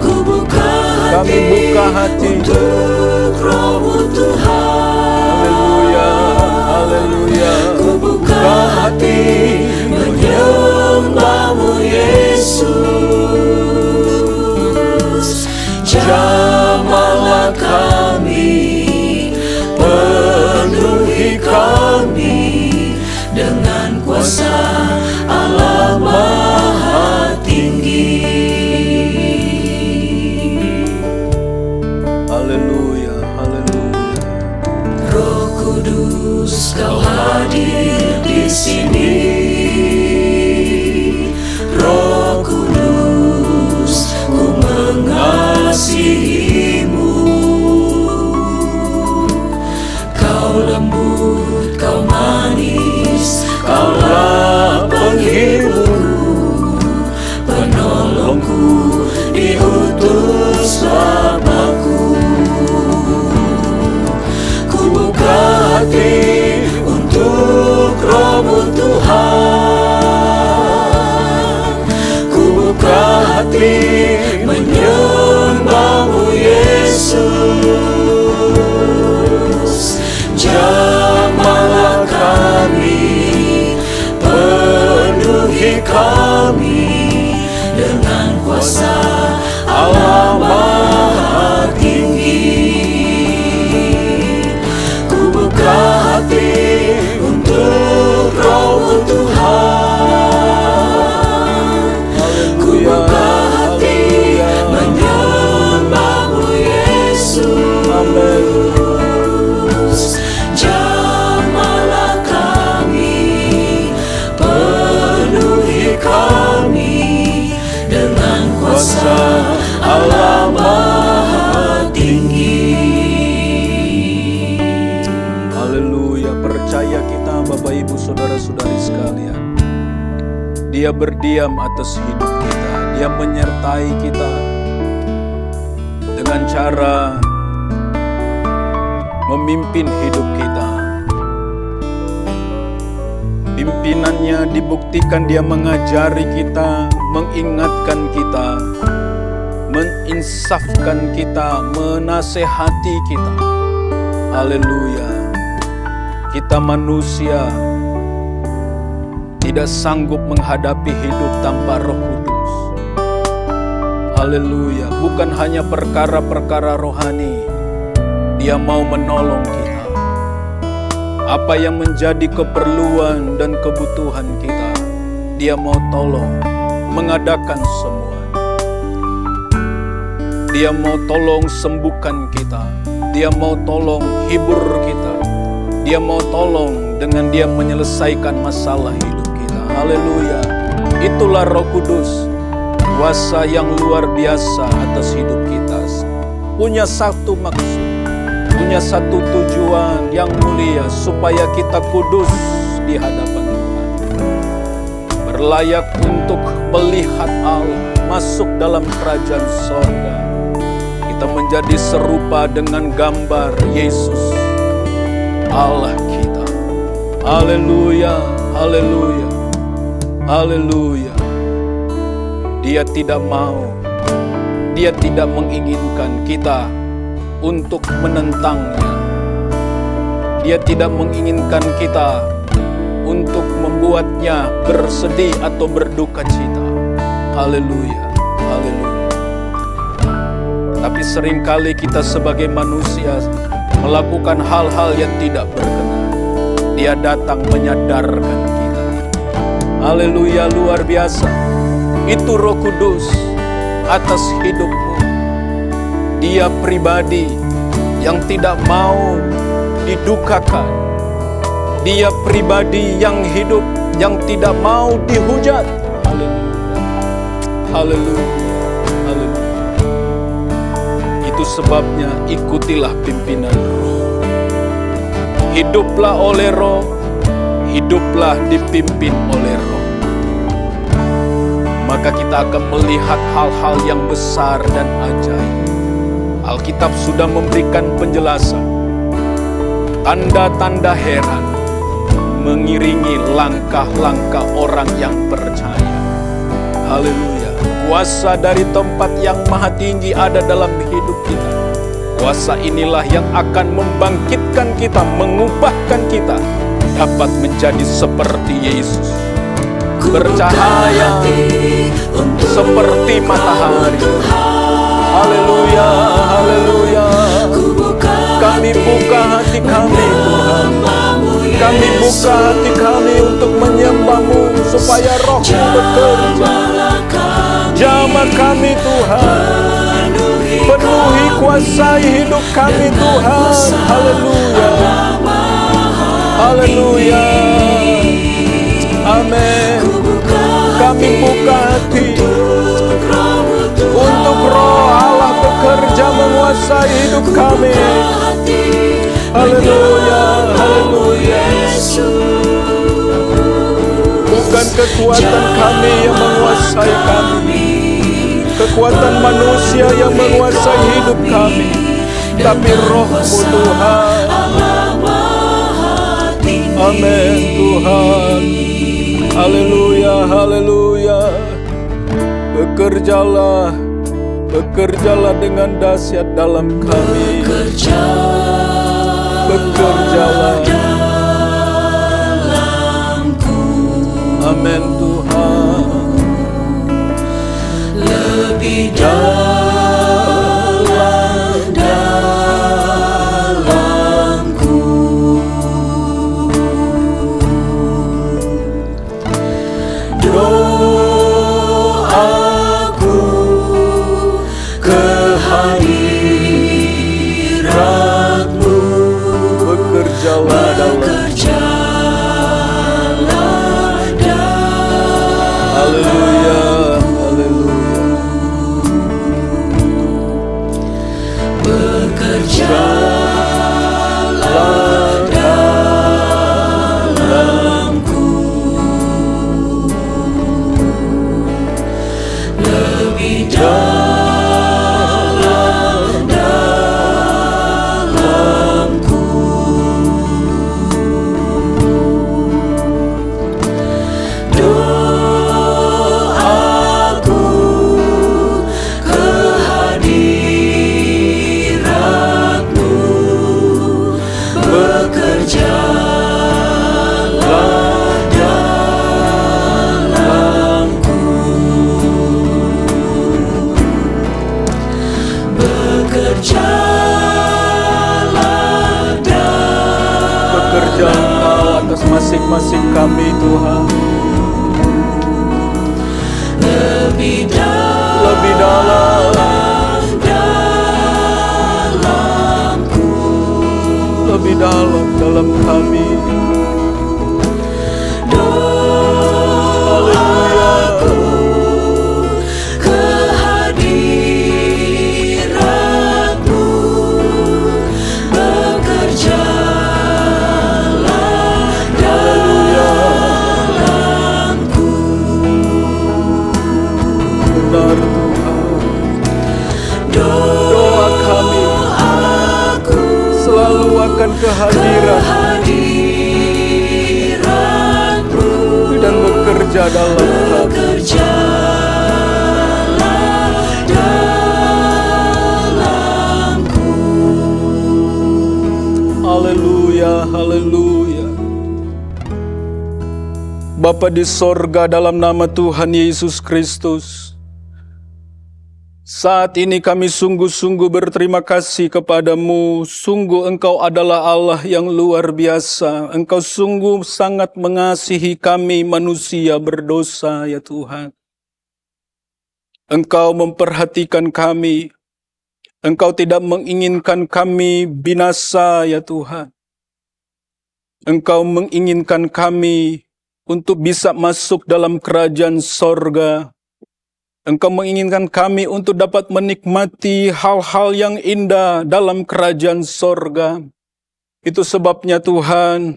C: Ku buka
E: Kami buka hati.
C: untuk Roh-Mu Tuhan.
E: Haleluya. Haleluya.
C: Ku buka hati menyembah-Mu Yesus. Jamahlah kami, penuhi kami dengan kuasa Allah Maha Tinggi.
E: Haleluya. Haleluya.
C: Roh Kudus, Kau hadir di sini. Roh Kudus, ku mengasihi-Mu. Kau lembut, Kau manis, Kaulah penghiburku, penolongku, diutus Bapa-Ku. Ku buka hati untuk Roh-Mu Tuhan. Ku buka hati menyembah-Mu Yesus. Jamahlah kami, penuhi kami dengan kuasa Allah Maha Tinggi. Ku buka hati untuk Roh-Mu Tuhan. Ku buka hati menyembah-Mu Yesus.
E: Amin.
C: Jamahlah kami, penuhi kami dengan kuasa Allah Maha Tinggi.
E: Haleluya. Percaya kita Bapak Ibu Saudara-saudari sekalian. Dia berdiam atas hidup kita. Dia menyertai kita dengan cara memimpin hidup kita. Pimpinannya dibuktikan dia mengajari kita, mengingatkan kita, meninsafkan kita, menasehati kita. Haleluya. Kita manusia tidak sanggup menghadapi hidup tanpa Roh Kudus. Haleluya. Bukan hanya perkara-perkara rohani, Dia mau menolong kita. Apa yang menjadi keperluan dan kebutuhan kita, Dia mau tolong mengadakan semua. Dia mau tolong sembuhkan kita. Dia mau tolong hibur kita. Dia mau tolong dengan Dia menyelesaikan masalah hidup kita. Haleluya. Itulah Roh Kudus, kuasa yang luar biasa atas hidup kita. Punya satu maksud, punya satu tujuan yang mulia, supaya kita kudus di hadapan Tuhan. Berlayak untuk melihat Allah masuk dalam kerajaan sorga. Kita menjadi serupa dengan gambar Yesus, Allah kita. Haleluya, haleluya, haleluya. Dia tidak mau, Dia tidak menginginkan kita untuk menentangnya. Dia tidak menginginkan kita untuk membuatnya bersedih atau berduka cita. Haleluya, haleluya. Tapi seringkali kita sebagai manusia melakukan hal-hal yang tidak berkenan. Dia datang menyadarkan kita.
A: Haleluya, luar biasa. Itu Roh Kudus atas hidupmu. Dia pribadi yang tidak mau didukakan. Dia pribadi yang hidup, yang tidak mau dihujat. Haleluya. Haleluya. Haleluya. Itu sebabnya ikutilah pimpinan Roh. Hiduplah oleh Roh, hiduplah dipimpin oleh Roh. Maka kita akan melihat hal-hal yang besar dan ajaib. Alkitab sudah memberikan penjelasan. Tanda-tanda heran mengiringi langkah-langkah orang yang percaya. Haleluya. Kuasa dari tempat yang maha tinggi ada dalam hidup kita. Kuasa inilah yang akan membangkitkan kita, mengubahkan kita dapat menjadi seperti Yesus. Bercahaya seperti matahari. Haleluya, haleluya. Kami buka hati kami, Tuhan. Kami buka hati kami untuk menyembah-Mu supaya Roh-Mu bekerja. Jamah kami, Tuhan. Penuhi, kuasai hidup kami, Tuhan. Haleluya. Haleluya. Amin. Kami buka hati untuk Roh Allah bekerja menguasai hidup kami. Haleluya, haleluya. Bukan kekuatan kami yang menguasai kami, kekuatan manusia yang menguasai hidup kami, tapi Roh-Mu, Tuhan. Amin, Tuhan. Haleluya, haleluya. Bekerjalah, bekerjalah dengan dahsyat dalam kami. Bekerjalah. Amin, Tuhan. Lebih dalamku. Doaku kehadirat-Mu. Bekerjalah dalam haleluya, haleluya. Bekerjalah dalamku. Lebih dalamku. Doaku kehadirat-Mu. Bekerjalah dalamku. Bekerjalah dalamku. Bekerja Engkau atas masing-masing kami, Tuhan. Lebih dalamku. Lebih dalam kami. Doaku kehadirat-Mu. Bekerjalah dalamku. Benar, Tuhan. Doa kami selalu akan kehadirat-Mu dan bekerja dalam kami. Haleluya, haleluya. Bapa di sorga, dalam nama Tuhan Yesus Kristus,
E: Saat ini kami sungguh-sungguh berterima kasih kepadamu. Sungguh Engkau adalah Allah yang luar biasa. Engkau sungguh sangat mengasihi kami manusia berdosa, ya Tuhan. Engkau memperhatikan kami. Engkau tidak menginginkan kami binasa, ya Tuhan. Engkau menginginkan kami untuk bisa masuk dalam kerajaan sorga. Engkau menginginkan kami untuk dapat menikmati hal-hal yang indah dalam kerajaan sorga. Itu sebabnya Tuhan,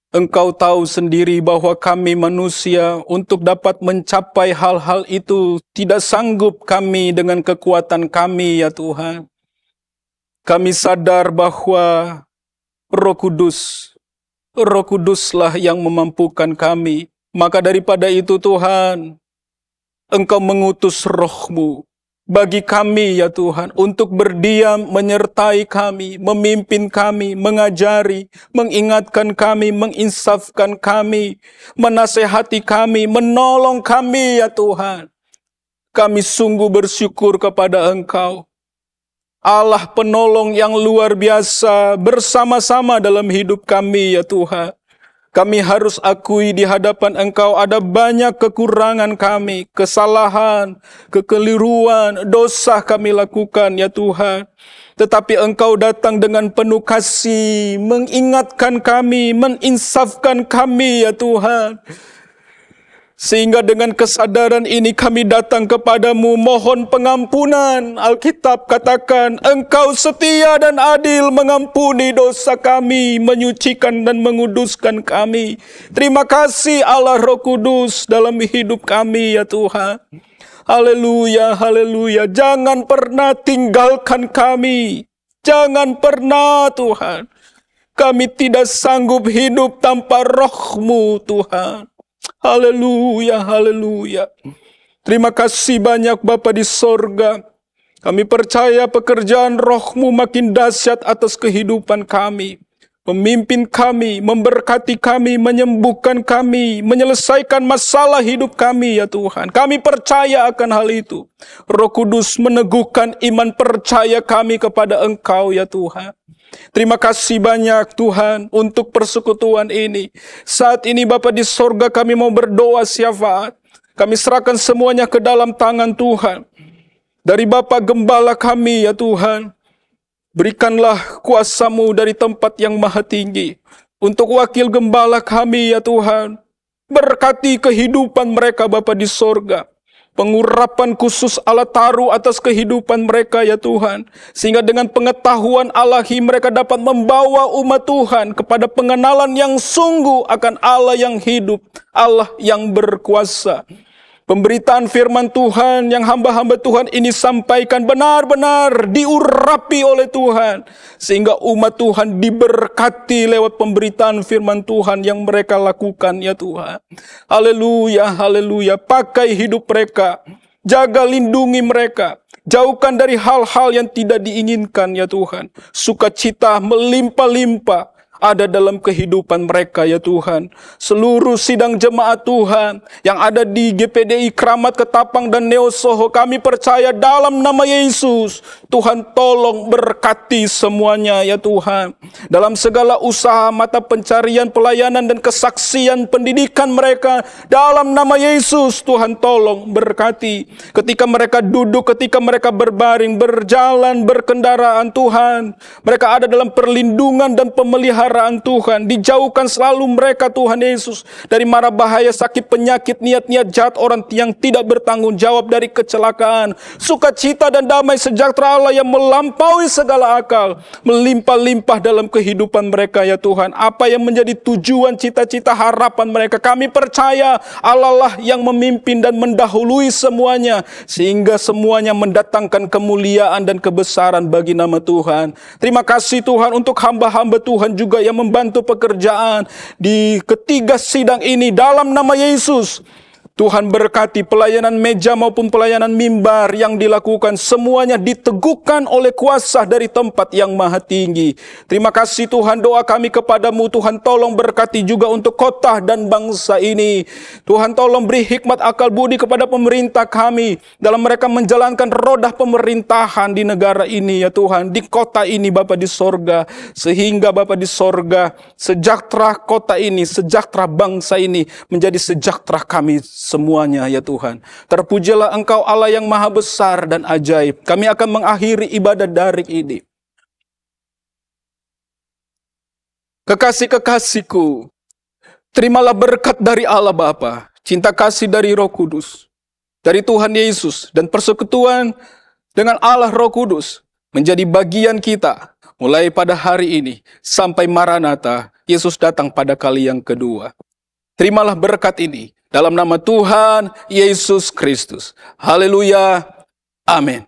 E: Engkau tahu sendiri bahwa kami manusia untuk dapat mencapai hal-hal itu tidak sanggup kami dengan kekuatan kami, ya Tuhan. Kami sadar bahwa Roh Kuduslah yang memampukan kami. Maka daripada itu Tuhan, Engkau mengutus Roh-Mu bagi kami, ya Tuhan, untuk berdiam, menyertai kami, memimpin kami, mengajari, mengingatkan kami, menginsafkan kami, menasehati kami, menolong kami, ya Tuhan. Kami sungguh bersyukur kepada Engkau, Allah penolong yang luar biasa, bersama-sama dalam hidup kami, ya Tuhan. Kami harus akui di hadapan Engkau ada banyak kekurangan kami, kesalahan, kekeliruan, dosa kami lakukan, ya Tuhan. Tetapi Engkau datang dengan penuh kasih, mengingatkan kami, meninsafkan kami, ya Tuhan. Sehingga dengan kesadaran ini kami datang kepadamu, mohon pengampunan. Alkitab katakan, Engkau setia dan adil mengampuni dosa kami, menyucikan dan menguduskan kami. Terima kasih Allah Roh Kudus dalam hidup kami, ya Tuhan. Haleluya, haleluya. Jangan pernah tinggalkan kami. Jangan pernah, Tuhan. Kami tidak sanggup hidup tanpa Roh-Mu, Tuhan. Haleluya, haleluya. Terima kasih banyak Bapa di sorga. Kami percaya pekerjaan Roh-Mu makin dahsyat atas kehidupan kami. Memimpin kami, memberkati kami, menyembuhkan kami, menyelesaikan masalah hidup kami, ya Tuhan. Kami percaya akan hal itu. Roh Kudus meneguhkan iman percaya kami kepada Engkau, ya Tuhan. Terima kasih banyak Tuhan untuk persekutuan ini. Saat ini Bapa di sorga kami mau berdoa syafaat. Kami serahkan semuanya ke dalam tangan Tuhan. Dari Bapa Gembala kami, ya Tuhan. Berikanlah kuasa-Mu dari tempat yang maha tinggi. Untuk wakil gembala kami, ya Tuhan. Berkati kehidupan mereka Bapa di sorga. Pengurapan khusus Allah taruh atas kehidupan mereka, ya Tuhan. Sehingga dengan pengetahuan Allahi mereka dapat membawa umat Tuhan kepada pengenalan yang sungguh akan Allah yang hidup, Allah yang berkuasa. Pemberitaan firman Tuhan yang hamba-hamba Tuhan ini sampaikan benar-benar diurapi oleh Tuhan. Sehingga umat Tuhan diberkati lewat pemberitaan firman Tuhan yang mereka lakukan, ya Tuhan. Haleluya, haleluya. Pakai hidup mereka. Jaga lindungi mereka. Jauhkan dari hal-hal yang tidak diinginkan, ya Tuhan. Sukacita melimpah-limpah ada dalam kehidupan mereka, ya Tuhan. Seluruh sidang jemaat Tuhan yang ada di GPDI Kramat Ketapang dan Neo Soho, kami percaya dalam nama Yesus, Tuhan tolong berkati semuanya, ya Tuhan. Dalam segala usaha, mata pencarian, pelayanan dan kesaksian pendidikan mereka, dalam nama Yesus, Tuhan tolong berkati. Ketika mereka duduk, ketika mereka berbaring, berjalan, berkendaraan, Tuhan, mereka ada dalam perlindungan dan pemeliharaan Tuhan. Dijauhkan selalu mereka, Tuhan Yesus, dari mara bahaya, sakit, penyakit, niat-niat jahat orang yang tidak bertanggung jawab, dari kecelakaan. Sukacita dan damai sejahtera Allah yang melampaui segala akal melimpah-limpah dalam kehidupan mereka, ya Tuhan. Apa yang menjadi tujuan, cita-cita, harapan mereka, kami percaya Allah lah yang memimpin dan mendahului semuanya, sehingga semuanya mendatangkan kemuliaan dan kebesaran bagi nama Tuhan. Terima kasih Tuhan untuk hamba-hamba Tuhan juga yang membantu pekerjaan di ketiga sidang ini dalam nama Yesus. Tuhan berkati pelayanan meja maupun pelayanan mimbar yang dilakukan, semuanya diteguhkan oleh kuasa dari tempat yang maha tinggi. Terima kasih Tuhan, doa kami kepadamu, Tuhan tolong berkati juga untuk kota dan bangsa ini. Tuhan tolong beri hikmat akal budi kepada pemerintah kami dalam mereka menjalankan roda pemerintahan di negara ini ya Tuhan, di kota ini Bapa di sorga, sehingga Bapa di sorga sejahtera kota ini, sejahtera bangsa ini menjadi sejahtera kami semuanya ya Tuhan. Terpujilah Engkau Allah yang maha besar dan ajaib. Kami akan mengakhiri ibadah daring ini. Kekasih-kekasihku, terimalah berkat dari Allah Bapa, cinta kasih dari Roh Kudus, dari Tuhan Yesus, dan persekutuan dengan Allah Roh Kudus menjadi bagian kita mulai pada hari ini sampai Maranatha, Yesus datang pada kali yang kedua. Terimalah berkat ini dalam nama Tuhan Yesus Kristus. Haleluya. Amin.